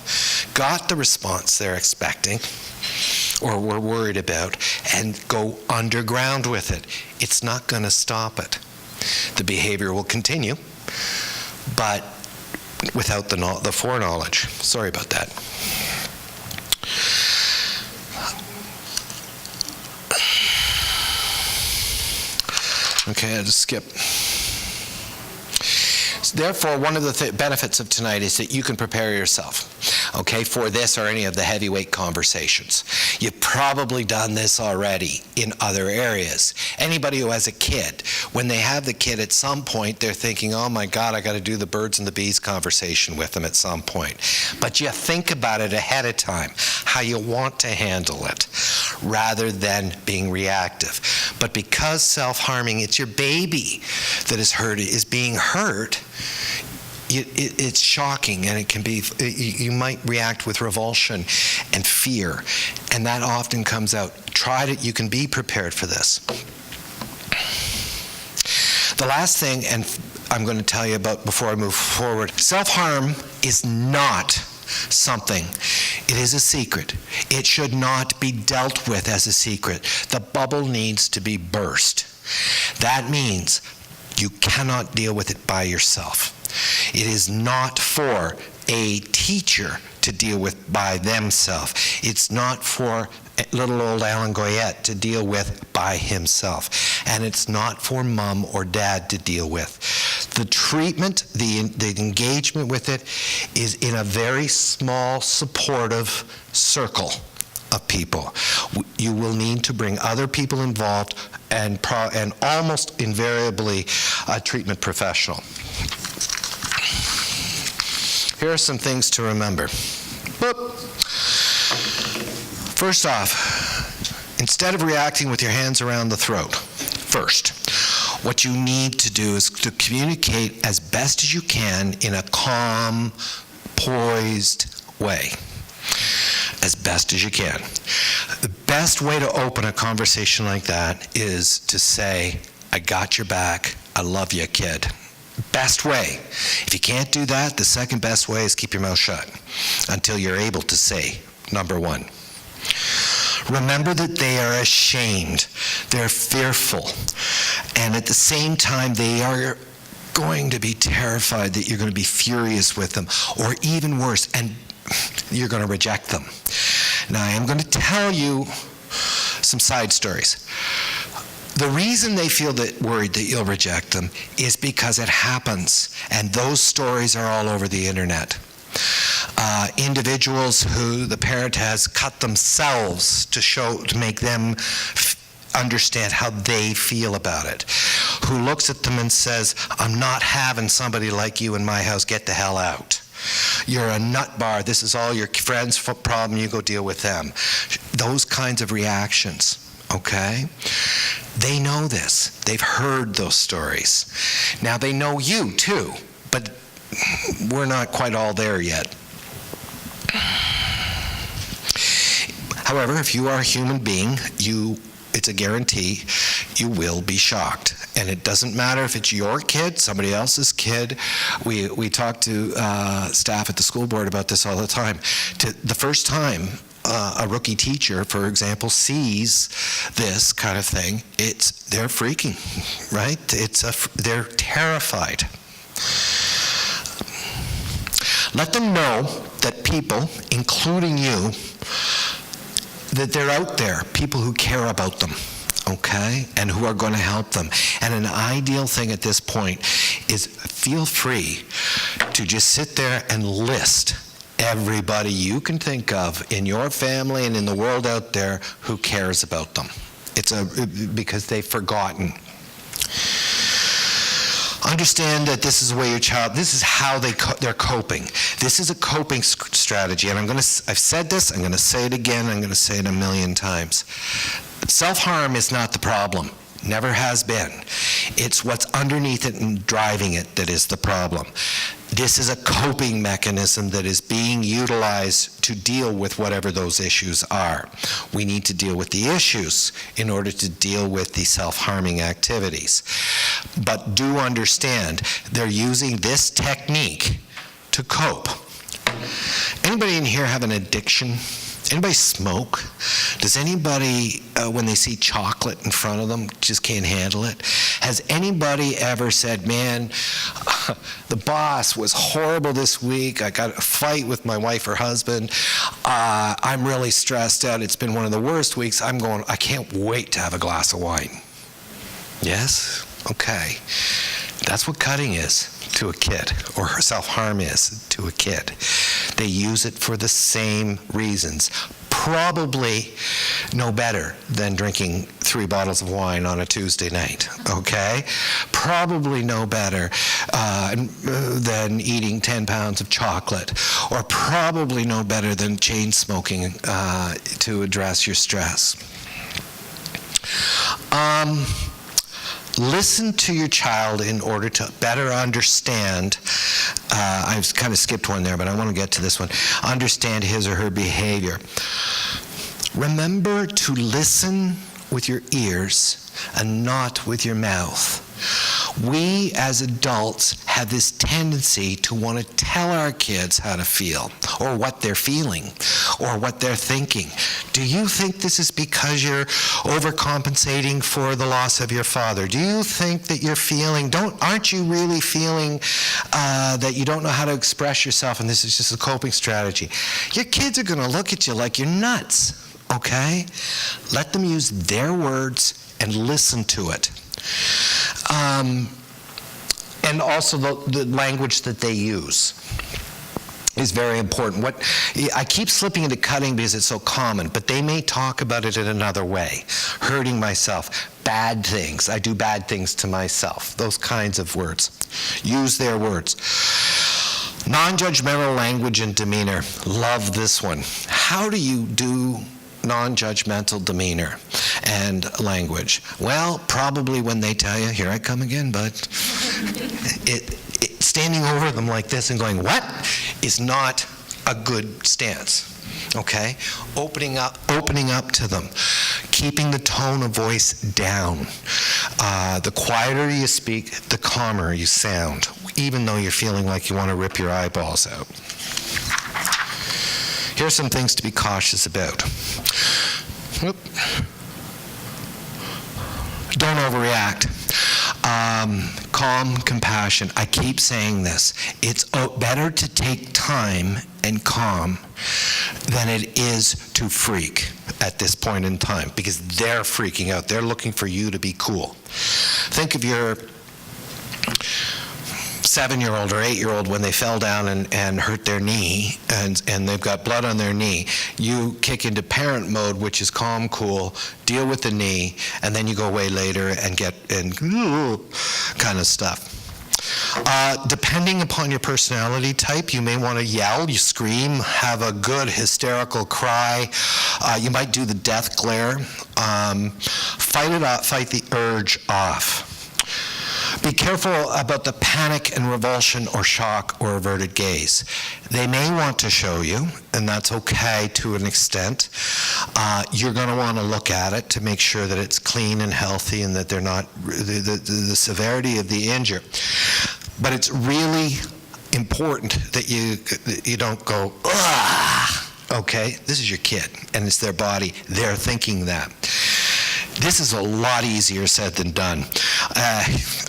got the response they're expecting or were worried about, and go underground with it. It's not going to stop it. The behavior will continue, but without the foreknowledge. Sorry about that. Okay, I had to skip. Therefore, one of the benefits of tonight is that you can prepare yourself, okay, for this or any of the heavyweight conversations. You've probably done this already in other areas. Anybody who has a kid, when they have the kid, at some point they're thinking, oh my God, I got to do the birds and the bees conversation with them at some point. But you think about it ahead of time, how you want to handle it, rather than being reactive. But because self-harming, it's your baby that is being hurt, it's shocking, and it can be, you might react with revulsion and fear, and that often comes out. Try it, you can be prepared for this. The last thing, and I'm going to tell you about before I move forward, self-harm is not something. It is a secret. It should not be dealt with as a secret. The bubble needs to be burst. That means you cannot deal with it by yourself. It is not for a teacher to deal with by themselves. It's not for little old Alan Goyette to deal with by himself. And it's not for mom or dad to deal with. The treatment, the engagement with it is in a very small, supportive circle of people. You will need to bring other people involved, and almost invariably a treatment professional. Here are some things to remember. Boop. First off, instead of reacting with your hands around the throat, first, what you need to do is to communicate as best as you can in a calm, poised way. As best as you can. The best way to open a conversation like that is to say, I got your back, I love you, kid. Best way. If you can't do that, the second best way is keep your mouth shut until you're able to say, number one. Remember that they are ashamed, they're fearful, and at the same time they are going to be terrified that you're going to be furious with them, or even worse, and you're going to reject them. Now, I am going to tell you some side stories. The reason they feel worried that you'll reject them is because it happens, and those stories are all over the internet. Individuals who the parent has cut themselves to make them understand how they feel about it, who looks at them and says, I'm not having somebody like you in my house, get the hell out. You're a nut bar, this is all your friends' problem, you go deal with them. Those kinds of reactions, okay? They know this. They've heard those stories. Now they know you too, but we're not quite all there yet. However, if you are a human being, it's a guarantee, you will be shocked. And it doesn't matter if it's your kid, somebody else's kid. We talk to staff at the school board about this all the time. The first time a rookie teacher, for example, sees this kind of thing, they're freaking, right? They're terrified. Let them know that people, including you, that they're out there, people who care about them, okay, and who are going to help them. And an ideal thing at this point is feel free to just sit there and list everybody you can think of in your family and in the world out there who cares about them. Because they've forgotten. Understand that this is where your child, this is how they're coping. This is a coping strategy, and I've said this, I'm going to say it again, I'm going to say it 1,000,000 times. Self-harm is not the problem, never has been. It's what's underneath it and driving it that is the problem. This is a coping mechanism that is being utilized to deal with whatever those issues are. We need to deal with the issues in order to deal with the self-harming activities. But do understand, they're using this technique to cope. Anybody in here have an addiction? Anybody smoke? Does anybody, when they see chocolate in front of them, just can't handle it? Has anybody ever said, man, the boss was horrible this week, I got a fight with my wife or husband, I'm really stressed out, it's been one of the worst weeks, I can't wait to have a glass of wine. Yes? Okay. That's what cutting is to a kid, or self-harm is to a kid. They use it for the same reasons. Probably no better than drinking 3 bottles of wine on a Tuesday night, okay? Probably no better than eating 10 pounds of chocolate, or probably no better than chain smoking to address your stress. Listen to your child in order to better understand, I've kind of skipped one there, but I want to get to this one, understand his or her behavior. Remember to listen with your ears and not with your mouth. We as adults have this tendency to want to tell our kids how to feel, or what they're feeling, or what they're thinking. Do you think this is because you're overcompensating for the loss of your father? Do you think that you're feeling, aren't you really feeling that you don't know how to express yourself and this is just a coping strategy? Your kids are going to look at you like you're nuts, okay? Let them use their words and listen to it. And also the language that they use is very important. I keep slipping into cutting because it's so common, but they may talk about it in another way. Hurting myself, bad things, I do bad things to myself, those kinds of words. Use their words. Non-judgmental language and demeanor. Love this one. How do you do non-judgmental demeanor and language? Well, probably when they tell you, here I come again, bud. Standing over them like this and going, what, is not a good stance, okay? Opening up to them. Keeping the tone of voice down. The quieter you speak, the calmer you sound, even though you're feeling like you want to rip your eyeballs out. Here are some things to be cautious about. Don't overreact. Calm, compassion. I keep saying this. It's better to take time and calm than it is to freak at this point in time, because they're freaking out. They're looking for you to be cool. Think of your 7-year-old or 8-year-old, when they fell down and hurt their knee, and they've got blood on their knee, you kick into parent mode, which is calm, cool, deal with the knee, and then you go away later and get kind of stuff. Depending upon your personality type, you may want to yell, you scream, have a good hysterical cry. You might do the death glare. Fight it off, fight the urge off. Be careful about the panic and revulsion or shock or averted gaze. They may want to show you, and that's okay to an extent. You're going to want to look at it to make sure that it's clean and healthy and that they're not, the severity of the injury. But it's really important that you don't go, "Ugh." Okay? This is your kid, and it's their body. They're thinking that. This is a lot easier said than done.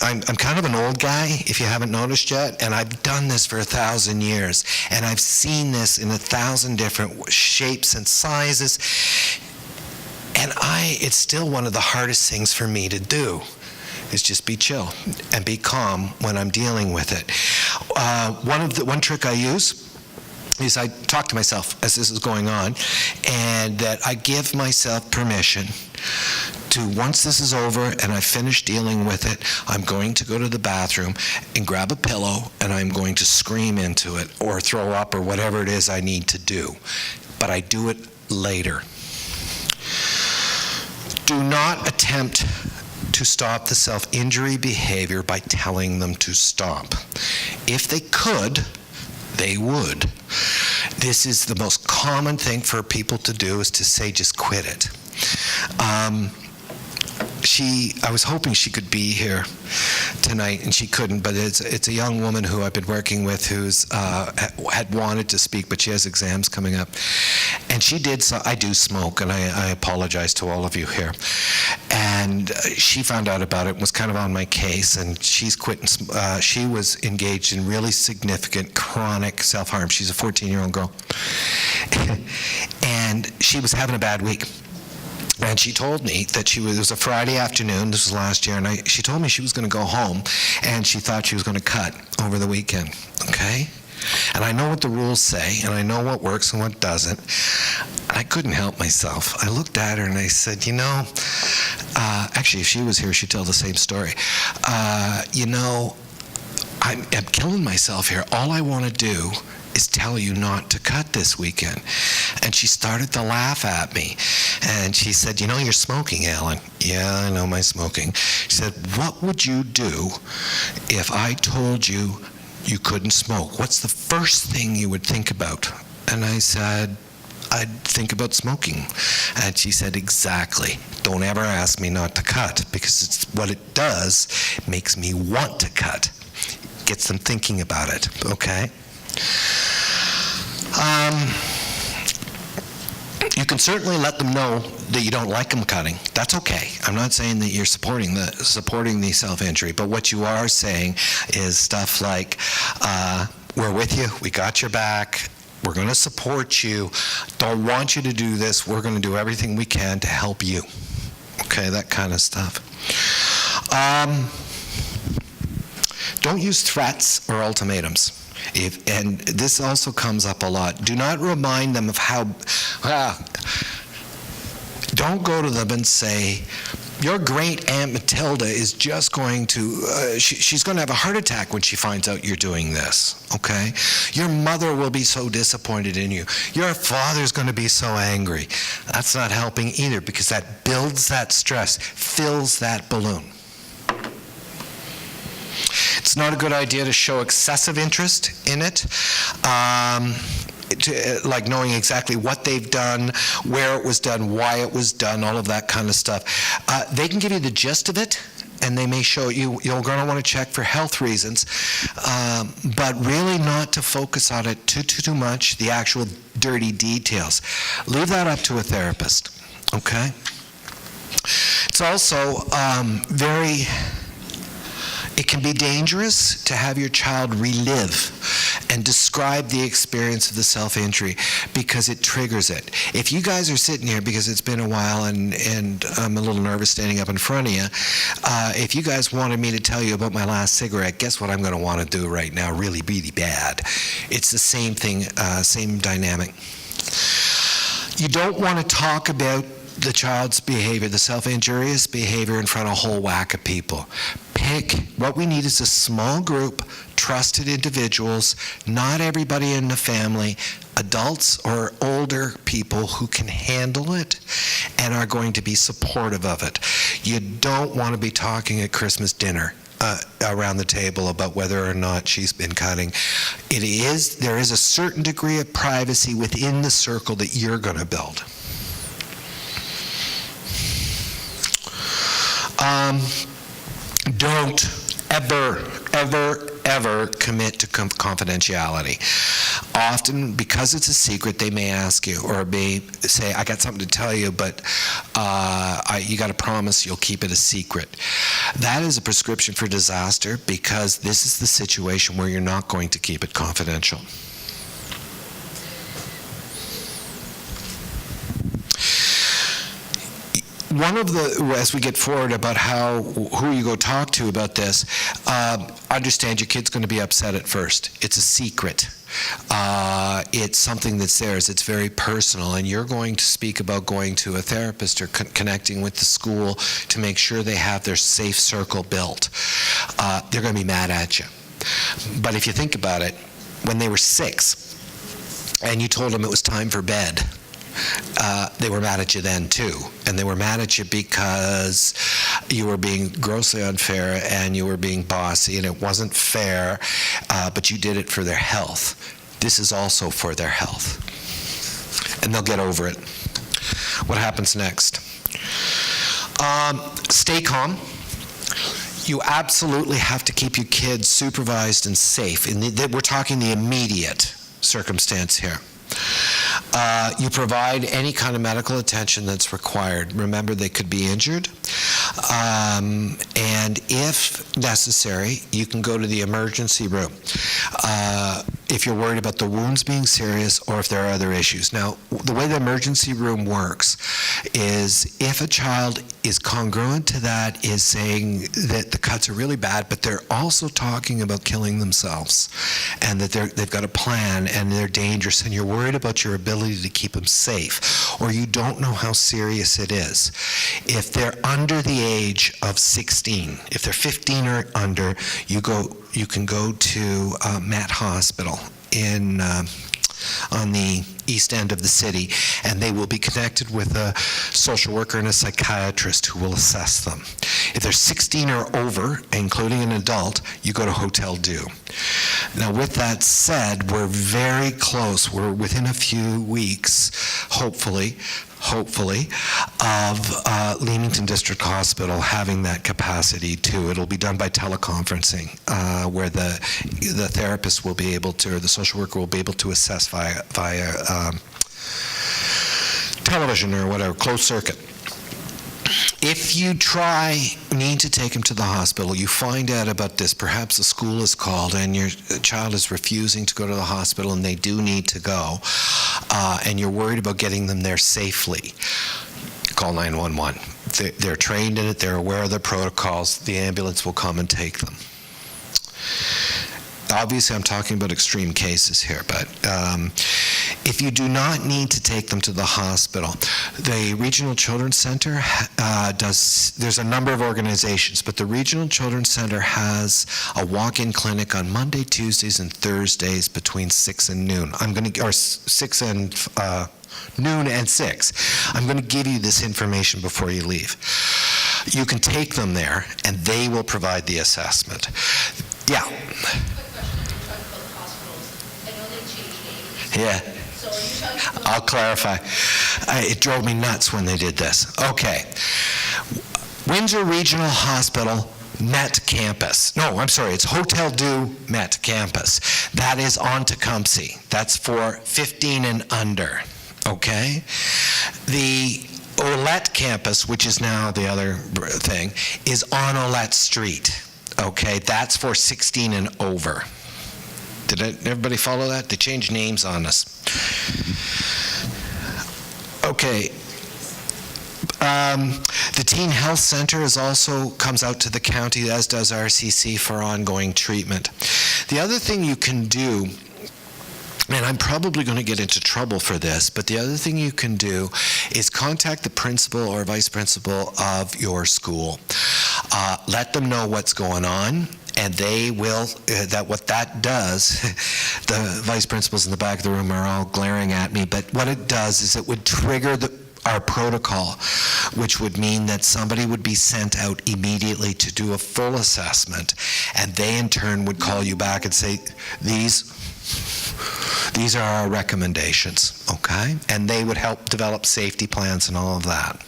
I'm kind of an old guy, if you haven't noticed yet, and I've done this for 1,000 years, and I've seen this in 1,000 different shapes and sizes, and it's still one of the hardest things for me to do, is just be chill and be calm when I'm dealing with it. One trick I use is I talk to myself as this is going on, and that I give myself permission to, once this is over and I finish dealing with it, I'm going to go to the bathroom and grab a pillow, and I'm going to scream into it or throw up or whatever it is I need to do. But I do it later. Do not attempt to stop the self-injury behavior by telling them to stop. If they could, they would. This is the most common thing for people to do, is to say, just quit it. I was hoping she could be here tonight, and she couldn't, but it's a young woman who I've been working with who's had wanted to speak, but she has exams coming up. And she did, so I do smoke, and I apologize to all of you here. And she found out about it and was kind of on my case, and she's quit. She was engaged in really significant chronic self-harm. She's a 14-year-old girl. And she was having a bad week. And she told me that it was a Friday afternoon, this was last year, and she told me she was going to go home, and she thought she was going to cut over the weekend, okay? And I know what the rules say, and I know what works and what doesn't. And I couldn't help myself. I looked at her and I said, actually, if she was here, she'd tell the same story. I'm killing myself here. All I want to do is tell you not to cut this weekend. And she started to laugh at me. And she said, you're smoking, Alan. Yeah, I know my smoking. She said, what would you do if I told you you couldn't smoke? What's the first thing you would think about? And I said, I'd think about smoking. And she said, exactly. Don't ever ask me not to cut, because it's what it does, it makes me want to cut. Gets them thinking about it, okay? You can certainly let them know that you don't like them cutting. That's okay. I'm not saying that you're supporting the self-injury, but what you are saying is stuff like, we're with you, we got your back, we're going to support you, don't want you to do this, we're going to do everything we can to help you. Okay, that kind of stuff. Don't use threats or ultimatums. And this also comes up a lot. Do not remind them of how, don't go to them and say, your great Aunt Matilda is just going to, she's going to have a heart attack when she finds out you're doing this, okay? Your mother will be so disappointed in you. Your father's going to be so angry. That's not helping either, because that builds that stress, fills that balloon. It's not a good idea to show excessive interest in it, like knowing exactly what they've done, where it was done, why it was done, all of that kind of stuff. They can give you the gist of it, and they may show you, you're going to want to check for health reasons, but really not to focus on it too much, the actual dirty details. Leave that up to a therapist, okay? It's also it can be dangerous to have your child relive and describe the experience of the self-injury, because it triggers it. If you guys are sitting here, because it's been a while and I'm a little nervous standing up in front of you, if you guys wanted me to tell you about my last cigarette, guess what I'm going to want to do right now, really, really bad. It's the same thing, same dynamic. You don't want to talk about the child's behavior, the self-injurious behavior, in front of a whole whack of people. What we need is a small group, trusted individuals, not everybody in the family, adults or older people who can handle it and are going to be supportive of it. You don't want to be talking at Christmas dinner around the table about whether or not she's been cutting. There is a certain degree of privacy within the circle that you're going to build. Don't ever commit to confidentiality. Often, because it's a secret, they may ask you, or may say, I got something to tell you, but you got to promise you'll keep it a secret. That is a prescription for disaster, because this is the situation where you're not going to keep it confidential. One of the, as we get forward about who you go talk to about this, understand your kid's going to be upset at first. It's a secret. It's something that's theirs. It's very personal, and you're going to speak about going to a therapist or connecting with the school to make sure they have their safe circle built. They're going to be mad at you. But if you think about it, when they were 6 and you told them it was time for bed, they were mad at you then too, and they were mad at you because you were being grossly unfair and you were being bossy and it wasn't fair, but you did it for their health. This is also for their health, and they'll get over it. What happens next? Stay calm. You absolutely have to keep your kids supervised and safe. We're talking the immediate circumstance here. You provide any kind of medical attention that's required. Remember, they could be injured. And if necessary, you can go to the emergency room if you're worried about the wounds being serious or if there are other issues. Now, the way the emergency room works is if a child is congruent to that, is saying that the cuts are really bad, but they're also talking about killing themselves and that they've got a plan and they're dangerous, and you're worried about your ability to keep them safe, or you don't know how serious it is. If they're under the age of 16, if they're 15 or under, you can go to Met Hospital on the east end of the city, and they will be connected with a social worker and a psychiatrist who will assess them. If they're 16 or over, including an adult, you go to Hotel Dieu. Now, with that said, we're very close. We're within a few weeks, hopefully, of Leamington District Hospital having that capacity too. It'll be done by teleconferencing, where the therapist will be able to, or the social worker will be able to assess via television or whatever, closed circuit. If you need to take them to the hospital, you find out about this, perhaps the school is called and your child is refusing to go to the hospital and they do need to go, and you're worried about getting them there safely, call 911. They're trained in it, they're aware of the protocols, the ambulance will come and take them. Obviously, I'm talking about extreme cases here, but if you do not need to take them to the hospital, the Regional Children's Center there's a number of organizations, but the Regional Children's Center has a walk-in clinic on Monday, Tuesdays, and Thursdays between 6 and noon. Noon and 6. I'm going to give you this information before you leave. You can take them there, and they will provide the assessment. Yeah. Yeah. I'll clarify. It drove me nuts when they did this. Okay. Windsor Regional Hospital Met Campus. No, I'm sorry, it's Hotel Dieu Met Campus. That is on Tecumseh. That's for 15 and under. Okay? The Olette campus, which is now the other thing, is on Olette Street. Okay? That's for 16 and over. Did everybody follow that? They changed names on us. Okay. The Teen Health Center also comes out to the county, as does RCC, for ongoing treatment. The other thing you can do, and I'm probably going to get into trouble for this, but the other thing you can do is contact the principal or vice principal of your school. Let them know what's going on, and they will, what that does, the vice principals in the back of the room are all glaring at me, but what it does is it would trigger our protocol, which would mean that somebody would be sent out immediately to do a full assessment, and they in turn would call you back and say, these are our recommendations, okay? And they would help develop safety plans and all of that.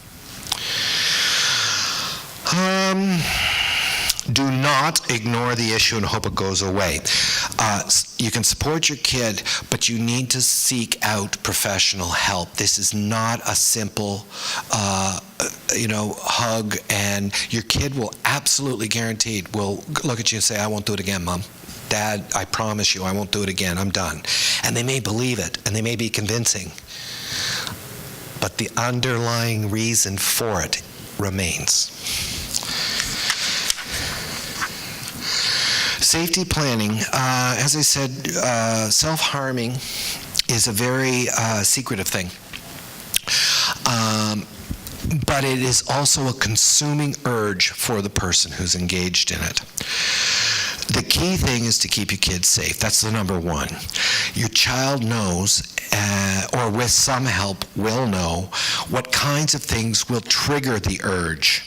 Do not ignore the issue and hope it goes away. You can support your kid, but you need to seek out professional help. This is not a simple, hug, and your kid will absolutely guaranteed will look at you and say, I won't do it again, Mom. Dad, I promise you I won't do it again. I'm done. And they may believe it, and they may be convincing, but the underlying reason for it remains. Safety planning, as I said, self-harming is a very secretive thing. But it is also a consuming urge for the person who's engaged in it. The key thing is to keep your kids safe. That's the number one. Your child knows, or with some help will know, what kinds of things will trigger the urge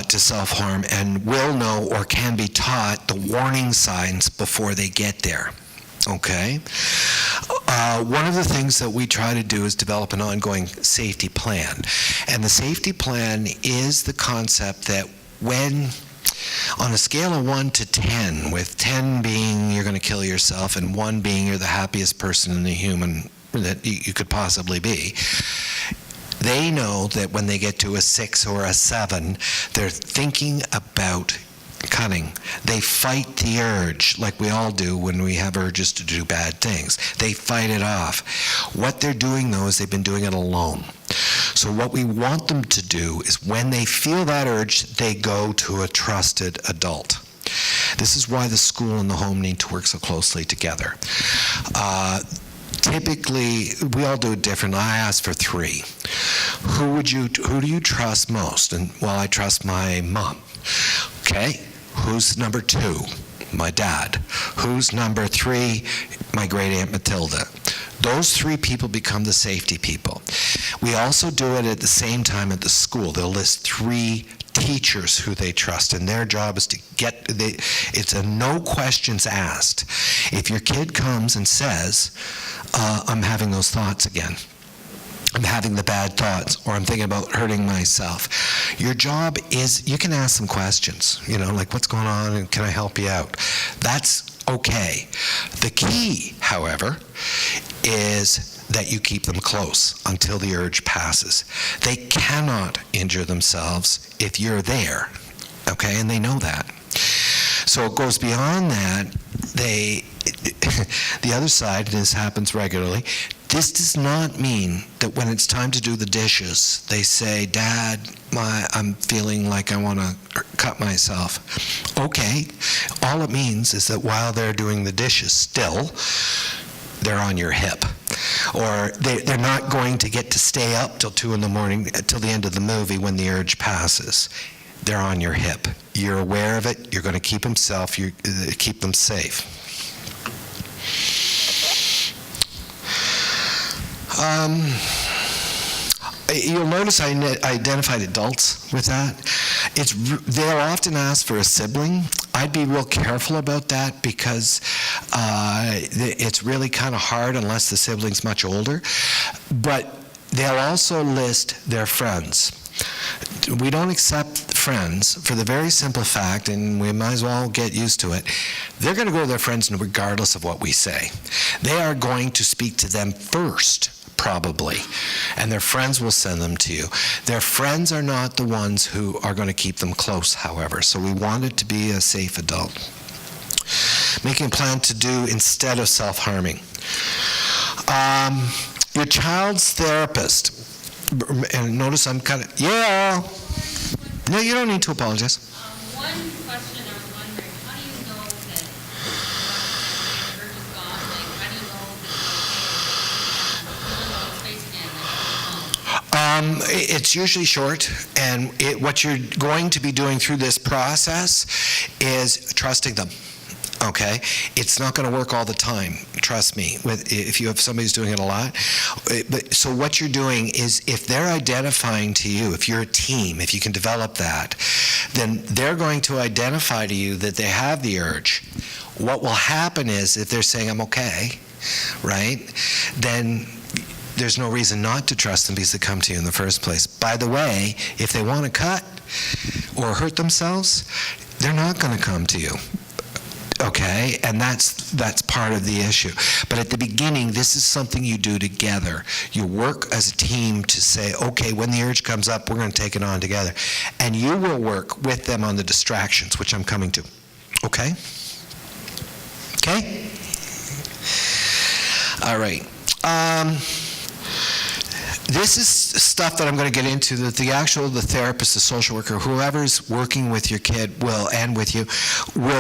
to self-harm, and will know or can be taught the warning signs before they get there. Okay? One of the things that we try to do is develop an ongoing safety plan. And the safety plan is the concept that when, on a scale of 1 to 10, with 10 being you're going to kill yourself and 1 being you're the happiest person in the human that you could possibly be, they know that when they get to a 6 or a 7, they're thinking about cutting. They fight the urge, like we all do when we have urges to do bad things. They fight it off. What they're doing, though, is they've been doing it alone. So what we want them to do is when they feel that urge, they go to a trusted adult. This is why the school and the home need to work so closely together. Typically, we all do it different. I ask for 3. Who do you trust most? And, well, I trust my mom. Okay. Who's number 2? My dad. Who's number 3? My great aunt Matilda. Those 3 people become the safety people. We also do it at the same time at the school. They'll list 3 teachers who they trust, and their job is to it's a no questions asked. If your kid comes and says, I'm having those thoughts again, I'm having the bad thoughts, or I'm thinking about hurting myself, your job is, you can ask some questions, like what's going on and can I help you out? That's okay. The key, however, is that you keep them close until the urge passes. They cannot injure themselves if you're there, okay? And they know that. So it goes beyond that. The other side, and this happens regularly, this does not mean that when it's time to do the dishes, they say, Dad, I'm feeling like I want to cut myself. Okay, all it means is that while they're doing the dishes still, they're on your hip. Or they're not going to get to stay up till 2 in the morning, till the end of the movie when the urge passes. They're on your hip. You're aware of it. You're going to keep them safe. You'll notice I identified adults with that. They'll often ask for a sibling. I'd be real careful about that because it's really kind of hard unless the sibling's much older. But they'll also list their friends. We don't accept friends for the very simple fact, and we might as well get used to it, they're going to go to their friends regardless of what we say. They are going to speak to them first, probably, and their friends will send them to you. Their friends are not the ones who are going to keep them close, however, so we want it to be a safe adult. making a plan to do instead of self-harming. Your child's therapist, and notice I'm kind of, yeah. No, you don't need to apologize. One question I was wondering, how do you know that the urge is gone? Like, how do you know that it's okay? It's usually short, and what you're going to be doing through this process is trusting them. Okay, it's not going to work all the time. Trust me. If you have somebody who's doing it a lot, so what you're doing is, if they're identifying to you, if you're a team, if you can develop that, then they're going to identify to you that they have the urge. What will happen is, if they're saying, "I'm okay," right, then there's no reason not to trust them because they come to you in the first place. By the way, if they want to cut or hurt themselves, they're not going to come to you. Okay, and that's part of the issue. But at the beginning, this is something you do together. You work as a team to say, okay, when the urge comes up, we're going to take it on together. And you will work with them on the distractions, which I'm coming to. Okay? Okay? All right. This is stuff that I'm going to get into that the therapist, the social worker, whoever's working with your kid will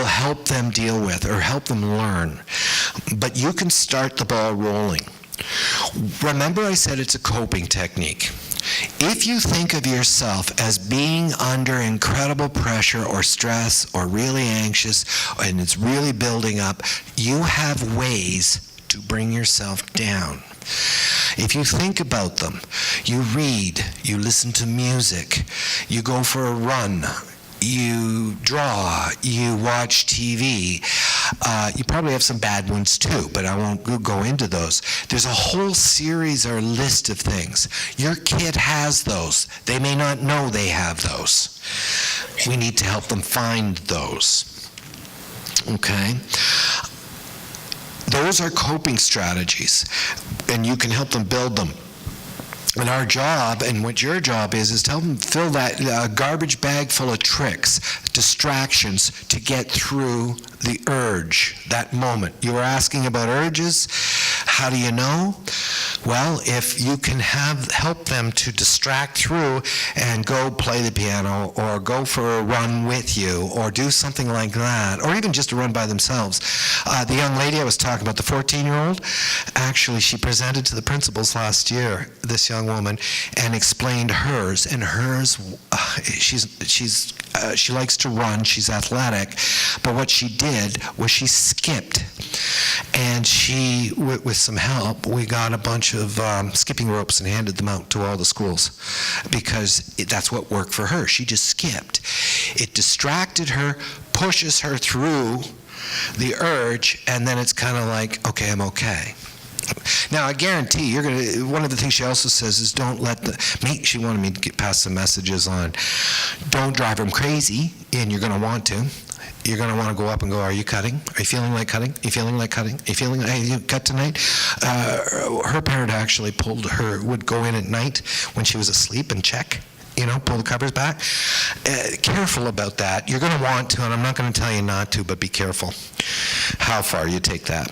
help them deal with or help them learn. But you can start the ball rolling. Remember, I said it's a coping technique. If you think of yourself as being under incredible pressure or stress or really anxious and it's really building up, you have ways to bring yourself down. If you think about them, you read, you listen to music, you go for a run, you draw, you watch TV. You probably have some bad ones too, but I won't go into those. There's a whole series or list of things. Your kid has those. They may not know they have those. We need to help them find those. Okay? Those are coping strategies, and you can help them build them. And our job, and what your job is to help them fill that garbage bag full of tricks, distractions, to get through the urge, that moment. You were asking about urges. How do you know? Well, if you can help them to distract through and go play the piano or go for a run with you or do something like that, or even just a run by themselves. The young lady I was talking about, the 14-year-old, actually she presented to the principals last year, this young woman, and explained hers. And hers, she likes to run, she's athletic, but what she did was she skipped. And she, with some help, we got a bunch of skipping ropes and handed them out to all the schools because that's what worked for her. She just skipped. It distracted her, pushes her through the urge, and then it's kind of like, okay, I'm okay. Now, I guarantee one of the things she also says is don't let she wanted me to get past some messages on, don't drive them crazy, and you're going to want to. You're going to want to go up and go, are you cutting? Are you feeling like cutting? Are you feeling like cutting? Are you feeling like, hey, you cut tonight? Her parent actually would go in at night when she was asleep and check, pull the covers back. Careful about that. You're going to want to, and I'm not going to tell you not to, but be careful how far you take that.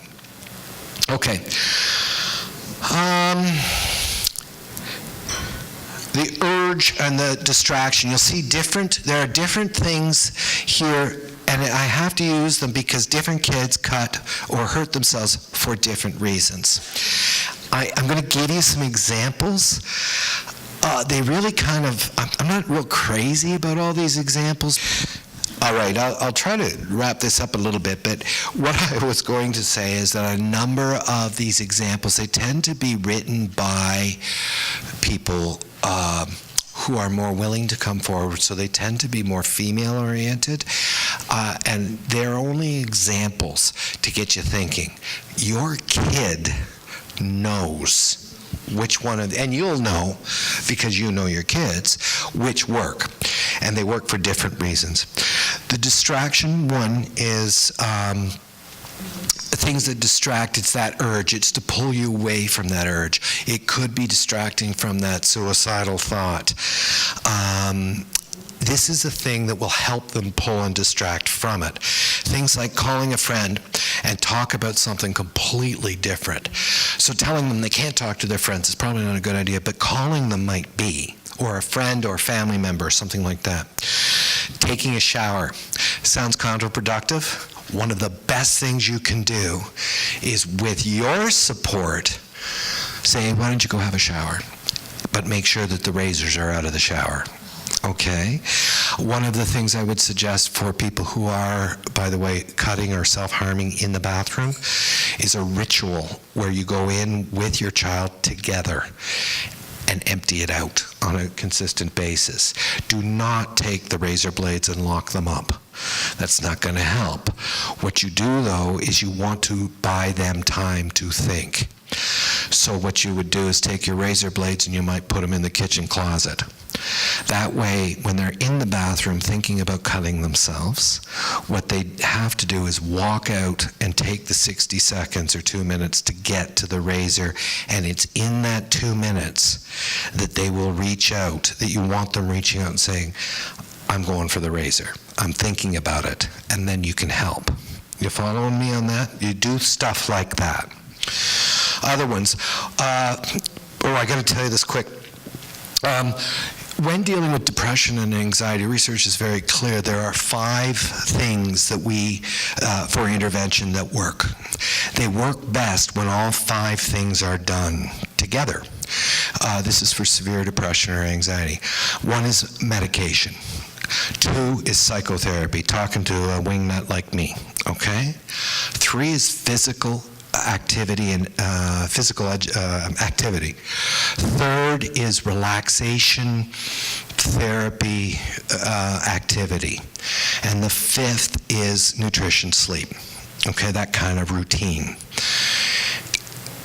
Okay. The urge and the distraction. You'll see there are different things here, and I have to use them because different kids cut or hurt themselves for different reasons. I'm going to give you some examples. They really I'm not real crazy about all these examples. All right, I'll try to wrap this up a little bit, but what I was going to say is that a number of these examples, they tend to be written by people who are more willing to come forward, so they tend to be more female-oriented, and they're only examples to get you thinking. Your kid knows which one and you'll know, because you know your kids, which work, and they work for different reasons. The distraction one is things that distract. It's that urge. It's to pull you away from that urge. It could be distracting from that suicidal thought. This is a thing that will help them pull and distract from it. Things like calling a friend and talk about something completely different. So telling them they can't talk to their friends is probably not a good idea, but calling them might be, or a friend or family member, something like that. Taking a shower sounds counterproductive. One of the best things you can do is, with your support, say, why don't you go have a shower? But make sure that the razors are out of the shower. Okay? One of the things I would suggest for people who are, by the way, cutting or self-harming in the bathroom is a ritual where you go in with your child together and empty it out on a consistent basis. Do not take the razor blades and lock them up. That's not going to help. What you do, though, is you want to buy them time to think. So what you would do is take your razor blades and you might put them in the kitchen closet. That way, when they're in the bathroom thinking about cutting themselves, what they have to do is walk out and take the 60 seconds or 2 minutes to get to the razor, and it's in that 2 minutes that they will reach out, that you want them reaching out and saying, I'm going for the razor, I'm thinking about it, and then you can help. You following me on that? You do stuff like that. Other ones, I got to tell you this quick. When dealing with depression and anxiety, research is very clear. There are 5 things that for intervention that work. They work best when all 5 things are done together. This is for severe depression or anxiety. 1 is medication. 2 is psychotherapy, talking to a wingnut like me, okay? 3 is physical activity and activity. 3rd is relaxation, therapy, activity. And the 5th is nutrition, sleep. Okay, that kind of routine.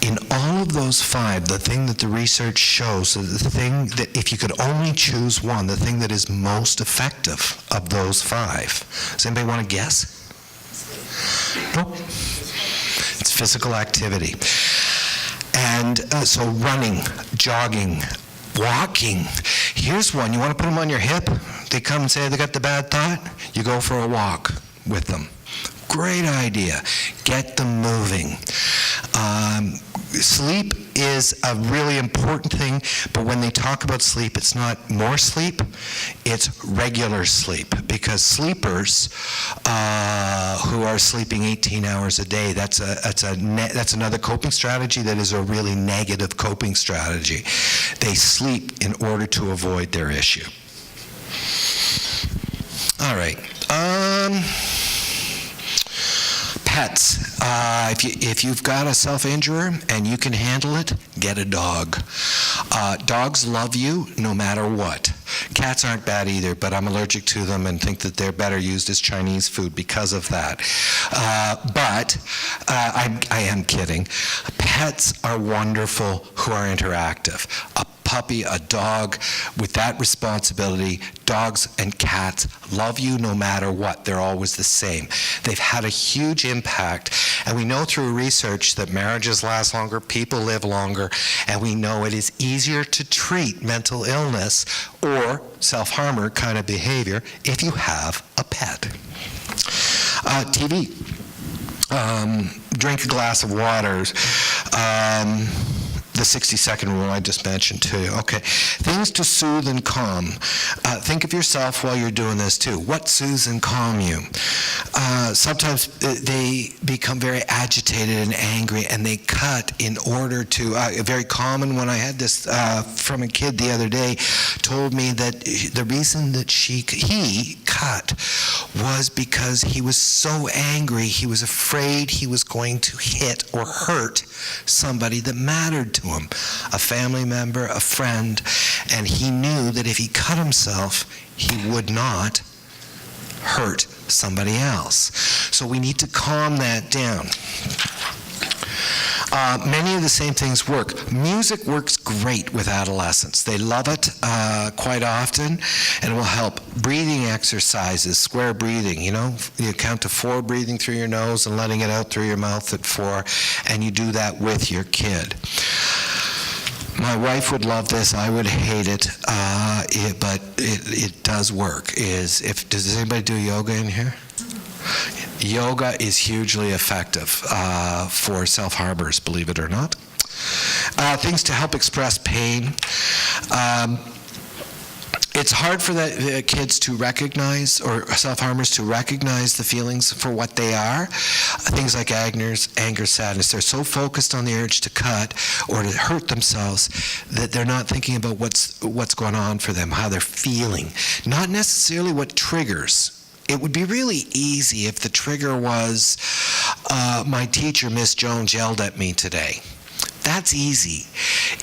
In all of those 5, the thing that the research shows, the thing that if you could only choose one, the thing that is most effective of those 5, does anybody want to guess? Nope. It's physical activity. And so running, jogging, walking. Here's one. You want to put them on your hip? They come and say they got the bad thought? You go for a walk with them. Great idea. Get them moving. Sleep is a really important thing, but when they talk about sleep, it's not more sleep, it's regular sleep. Because sleepers who are sleeping 18 hours a day, that's another coping strategy that is a really negative coping strategy. They sleep in order to avoid their issue. All right. Pets. If you've got a self-injurer and you can handle it, get a dog. Dogs love you no matter what. Cats aren't bad either, but I'm allergic to them and think that they're better used as Chinese food because of that. But I am kidding. Pets are wonderful who are interactive. A puppy, a dog, with that responsibility, dogs and cats love you no matter what. They're always the same. They've had a huge impact, and we know through research that marriages last longer, people live longer, and we know it is easier to treat mental illness or self-harmer kind of behavior if you have a pet. TV. Drink a glass of water. The 60-second rule I just mentioned to you. Okay, things to soothe and calm. Think of yourself while you're doing this too. What soothes and calm you? Sometimes they become very agitated and angry, and they cut in order to, very common when I had this from a kid the other day, told me that the reason that he cut was because he was so angry, he was afraid he was going to hit or hurt somebody that mattered to him, a family member, a friend, and he knew that if he cut himself, he would not hurt somebody else. So we need to calm that down. Many of the same things work. Music works great with adolescents. They love it quite often, and it will help. Breathing exercises, square breathing, you count to 4 breathing through your nose and letting it out through your mouth at 4, and you do that with your kid. My wife would love this. I would hate it, but it does work. Does anybody do yoga in here? Yoga is hugely effective for self-harmers, believe it or not. Things to help express pain. It's hard for the kids to recognize, or self-harmers to recognize the feelings for what they are. Things like anger, sadness. They're so focused on the urge to cut or to hurt themselves that they're not thinking about what's going on for them, how they're feeling. Not necessarily what triggers. It would be really easy if the trigger was, my teacher, Miss Jones, yelled at me today. That's easy.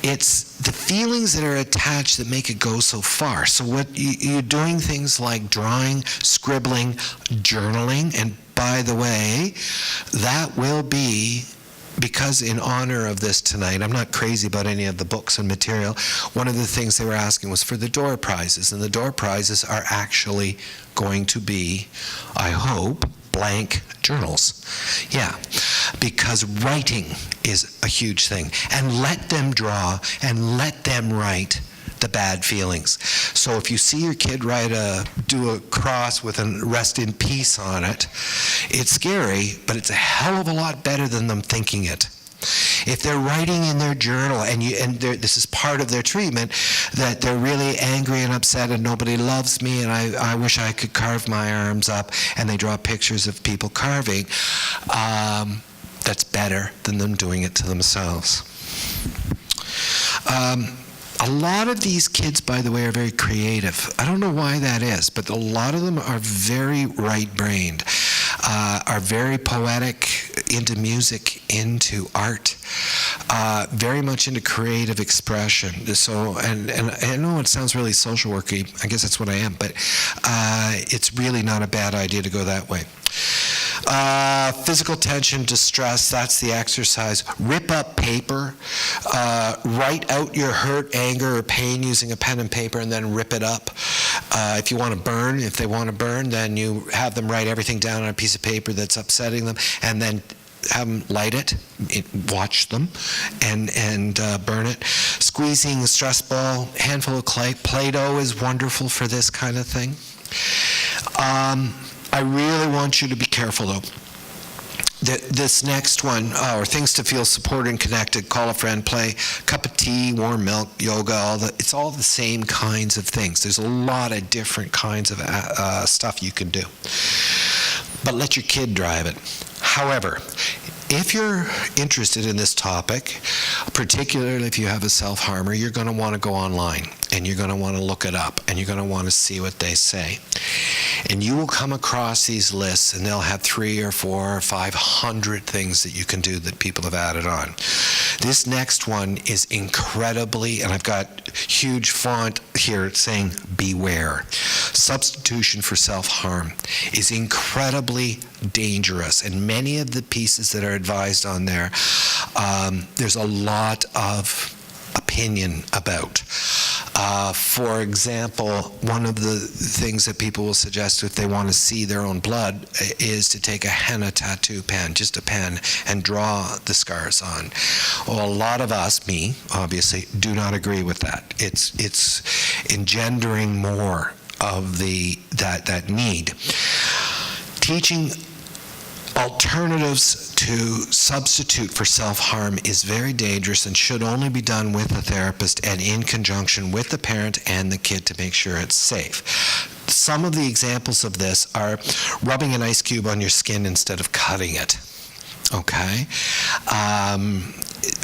It's the feelings that are attached that make it go so far. So what you're doing things like drawing, scribbling, journaling, and by the way, that will be, because in honor of this tonight, I'm not crazy about any of the books and material. One of the things they were asking was for the door prizes, and the door prizes are actually going to be, I hope, blank journals. Yeah, because writing is a huge thing. And let them draw and let them write the bad feelings. So if you see your kid do a cross with a rest in peace on it, it's scary, but it's a hell of a lot better than them thinking it. If they're writing in their journal, and this is part of their treatment, that they're really angry and upset and nobody loves me and I wish I could carve my arms up, and they draw pictures of people carving, that's better than them doing it to themselves. A lot of these kids, by the way, are very creative. I don't know why that is, but a lot of them are very right-brained, are very poetic, into music, into art, very much into creative expression. So, and I know it sounds really social worky, I guess that's what I am, but it's really not a bad idea to go that way. Physical tension, distress, that's the exercise. Rip up paper, write out your hurt, anger, or pain using a pen and paper, and then rip it up. If they want to burn, then you have them write everything down on a piece of paper that's upsetting them, and then have them light it, watch them, and burn it. Squeezing a stress ball, handful of clay. Play-Doh is wonderful for this kind of thing. I really want you to be careful, though. This next one, or things to feel supported and connected, call a friend, play, cup of tea, warm milk, yoga, it's all the same kinds of things. There's a lot of different kinds of stuff you can do. But let your kid drive it. However, if you're interested in this topic, particularly if you have a self-harmer, you're going to want to go online, and you're going to want to look it up, and you're going to want to see what they say. And you will come across these lists, and they'll have 300 or 400 or 500 things that you can do that people have added on. This next one is incredibly, and I've got huge font here saying, beware. Substitution for self-harm is incredibly dangerous, and many of the pieces that are advised on there, there's a lot of opinion about. For example, one of the things that people will suggest if they want to see their own blood is to take a henna tattoo pen, just a pen, and draw the scars on. Well, a lot of us, me, obviously, do not agree with that. It's engendering more of that need. Teaching alternatives to substitute for self-harm is very dangerous and should only be done with a therapist and in conjunction with the parent and the kid to make sure it's safe. Some of the examples of this are rubbing an ice cube on your skin instead of cutting it. Okay?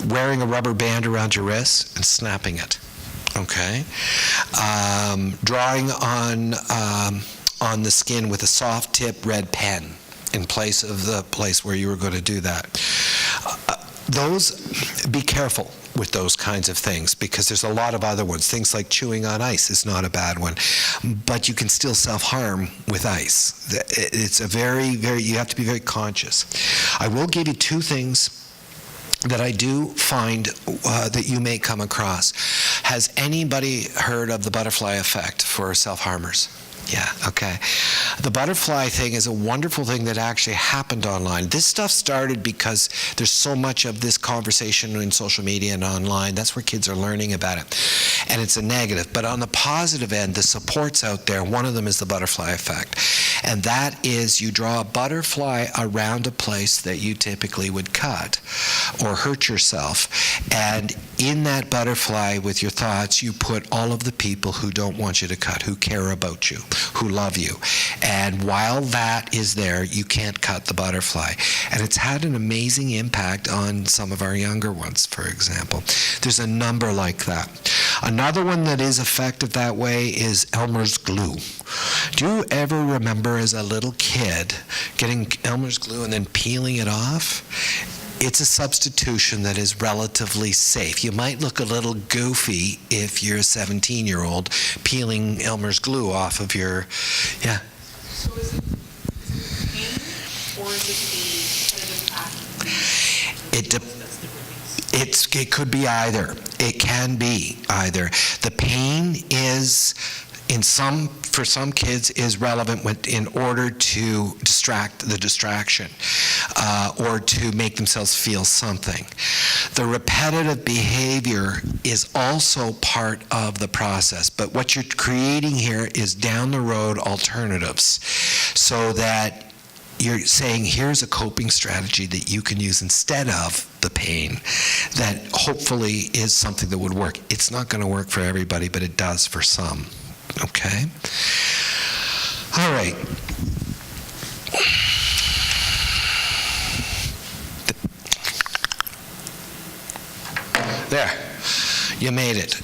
Wearing a rubber band around your wrist and snapping it. Okay? Drawing on the skin with a soft tip red pen in place of the place where you were going to do that. Be careful with those kinds of things, because there's a lot of other ones. Things like chewing on ice is not a bad one, but you can still self-harm with ice. It's you have to be very conscious. I will give you 2 things that I do find that you may come across. Has anybody heard of the butterfly effect for self-harmers? Yeah, okay. The butterfly thing is a wonderful thing that actually happened online. This stuff started because there's so much of this conversation in social media and online. That's where kids are learning about it. And it's a negative. But on the positive end, the support's out there. One of them is the butterfly effect. And that is, you draw a butterfly around a place that you typically would cut or hurt yourself. And in that butterfly, with your thoughts, you put all of the people who don't want you to cut, who care about you, who love you. And while that is there, you can't cut the butterfly. And it's had an amazing impact on some of our younger ones, for example. There's a number like that. Another one that is effective that way is Elmer's glue. Do you ever remember as a little kid getting Elmer's glue and then peeling it off? It's a substitution that is relatively safe. You might look a little goofy if you're a 17-year-old peeling Elmer's glue off of your, yeah. So is it pain, or is it the kind of act? It could be either. It can be either. The pain is, for some kids, is relevant in order to distract the distraction or to make themselves feel something. The repetitive behavior is also part of the process, but what you're creating here is down the road alternatives, so that you're saying, here's a coping strategy that you can use instead of the pain that hopefully is something that would work. It's not going to work for everybody, but it does for some. Okay? All right. There. You made it.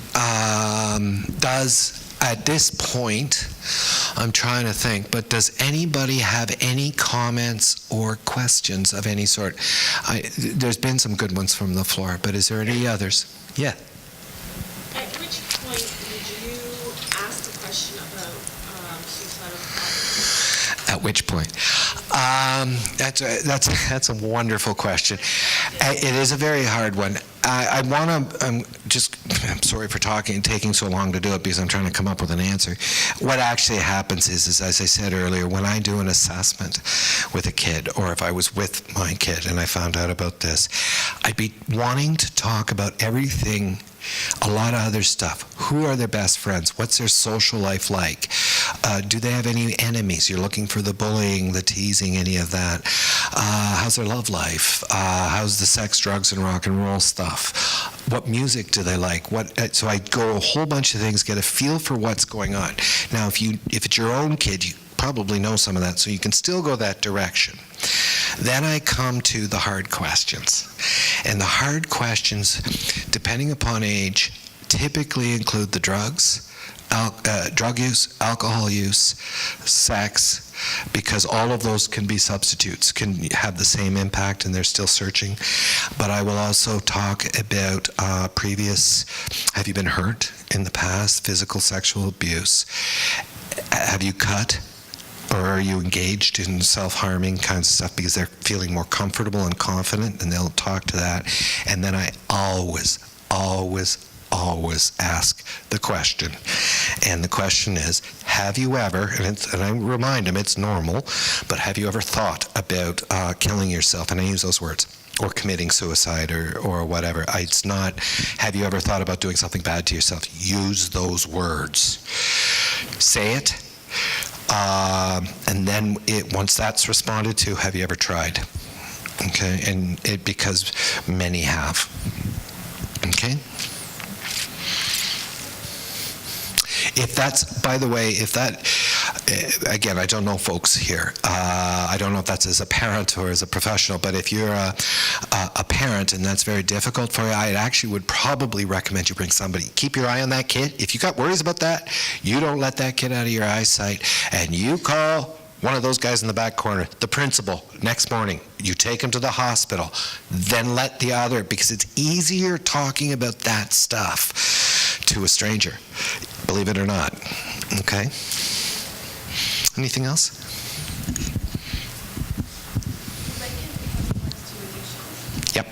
At this point, I'm trying to think, but does anybody have any comments or questions of any sort? There's been some good ones from the floor, but is there any others? Yeah. At which point did you ask the question about suicidal thoughts? At which point? That's a wonderful question. It is a very hard one. I'm sorry for taking so long to do it, because I'm trying to come up with an answer. What actually happens is, as I said earlier, when I do an assessment with a kid, or if I was with my kid and I found out about this, I'd be wanting to talk about everything, a lot of other stuff. Who are their best friends? What's their social life like? Do they have any enemies? You're looking for the bullying, the teasing, any of that. How's their love life? How's the sex, drugs, and rock and roll stuff? What music do they like? So I go a whole bunch of things, get a feel for what's going on. Now, if it's your own kid, you probably know some of that, so you can still go that direction. Then I come to the hard questions. And the hard questions, depending upon age, typically include the drugs, drug use, alcohol use, sex, because all of those can be substitutes, can have the same impact, and they're still searching. But I will also talk about have you been hurt in the past, physical, sexual abuse? Have you cut? Or are you engaged in self-harming kinds of stuff because they're feeling more comfortable and confident, and they'll talk to that. And then I always ask the question. And the question is, have you ever, and I remind them it's normal, but have you ever thought about killing yourself? And I use those words. Or committing suicide or whatever. It's not, have you ever thought about doing something bad to yourself? Use those words. Say it. And then once that's responded to, have you ever tried? Okay, and because many have. Okay? If that's, by the way, again, I don't know folks here. I don't know if that's as a parent or as a professional, but if you're a parent and that's very difficult for you, I actually would probably recommend you bring somebody. Keep your eye on that kid. If you got worries about that, you don't let that kid out of your eyesight, and you call one of those guys in the back corner, the principal, next morning. You take him to the hospital, then let the other, because it's easier talking about that stuff to a stranger, believe it or not. Okay? Anything else? Yep.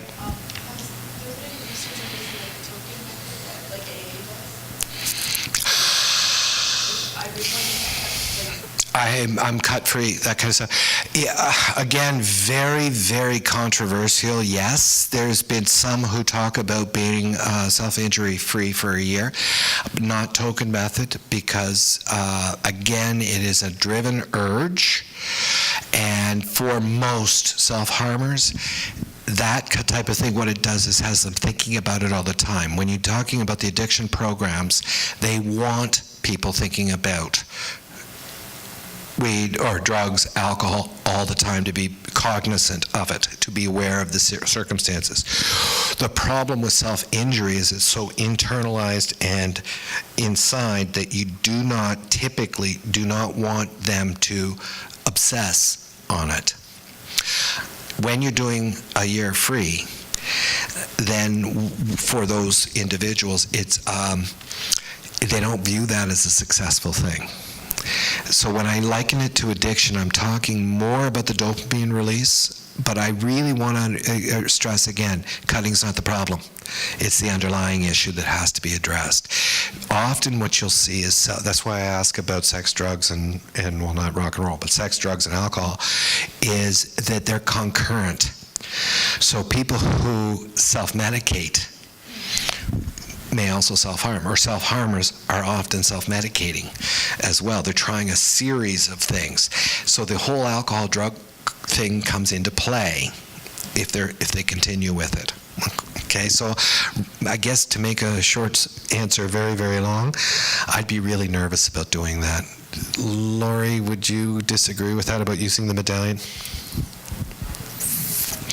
I'm cut-free, that kind of stuff. Yeah, again, very, very controversial, yes. There's been some who talk about being self-injury free for a year. Not token method, because, again, it is a driven urge. And for most self-harmers, that type of thing, what it does is has them thinking about it all the time. When you're talking about the addiction programs, they want people thinking about weed or drugs, alcohol, all the time, to be cognizant of it, to be aware of the circumstances. The problem with self-injury is it's so internalized and inside that you typically do not want them to obsess on it. When you're doing a year free, then for those individuals, it's they don't view that as a successful thing. So when I liken it to addiction, I'm talking more about the dopamine release, but I really want to stress again, cutting's not the problem. It's the underlying issue that has to be addressed. Often what you'll see is, that's why I ask about sex, drugs, and well, not rock and roll, but sex, drugs, and alcohol, is that they're concurrent. So people who self-medicate may also self-harm, or self-harmers are often self-medicating as well. They're trying a series of things. So the whole alcohol drug thing comes into play if they continue with it. Okay, so I guess to make a short answer very, very long, I'd be really nervous about doing that. Lori, would you disagree with that about using the medallion?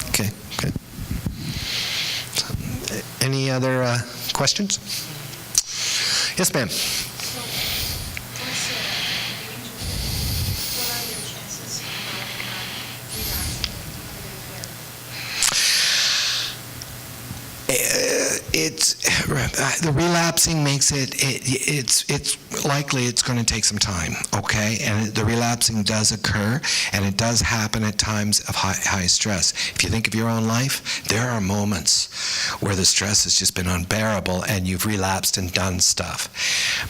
Okay, good. Any other questions? Yes, ma'am. So, once the injury, what are your chances of relapsing? It's the relapsing makes it's likely it's going to take some time, okay? And the relapsing does occur, and it does happen at times of high stress. If you think of your own life, there are moments where the stress has just been unbearable and you've relapsed and done stuff.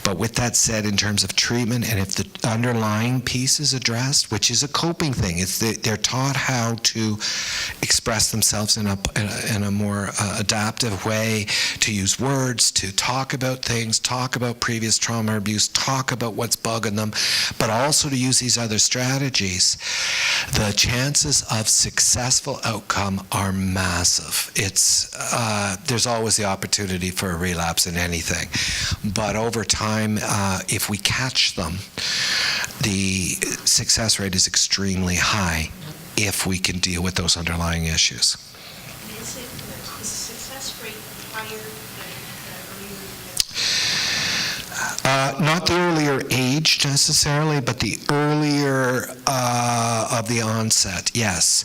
But with that said, in terms of treatment, and if the underlying piece is addressed, which is a coping thing, they're taught how to express themselves in a more adaptive way, to use words, to talk about things, talk about previous trauma or abuse, talk about what's bugging them, but also to use these other strategies, the chances of successful outcome are massive. There's always the opportunity for a relapse in anything, but over time, if we catch them, the success rate is extremely high if we can deal with those underlying issues. Is the success rate higher than Not the earlier age necessarily, but the earlier of the onset, yes.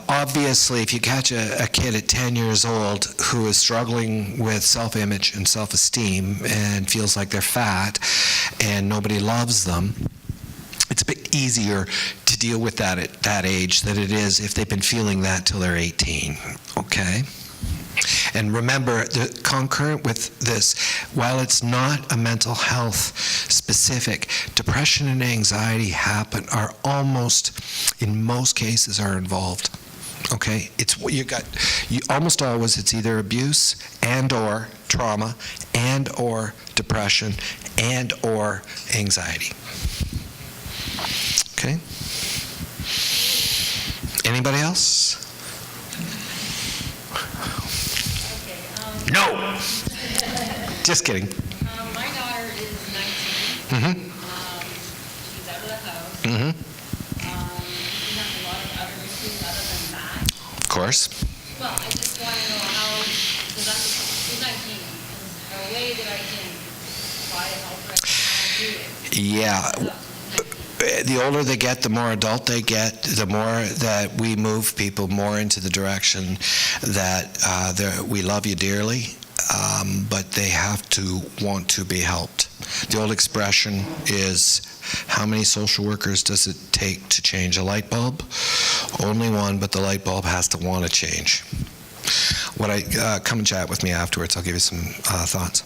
Obviously, if you catch a kid at 10 years old who is struggling with self-image and self-esteem and feels like they're fat and nobody loves them, it's a bit easier to deal with that at that age than it is if they've been feeling that till they're 18, okay? And remember, concurrent with this, while it's not a mental health specific, depression and anxiety are almost, in most cases, are involved. Okay, it's what you got. Almost always, it's either abuse and/or trauma and/or depression and/or anxiety. Okay. Anybody else? No. Just kidding. My daughter is 19. Mm-hmm. She's out of the house. Mm-hmm. She has a lot of other issues other than that. Of course. Well, I just want to know how, because she's 19, is there a way that I can try to help her do it? Yeah. The older they get, the more adult they get, the more that we move people more into the direction that we love you dearly, but they have to want to be helped. The old expression is, how many social workers does it take to change a light bulb? Only one, but the light bulb has to want to change. Come and chat with me afterwards. I'll give you some thoughts.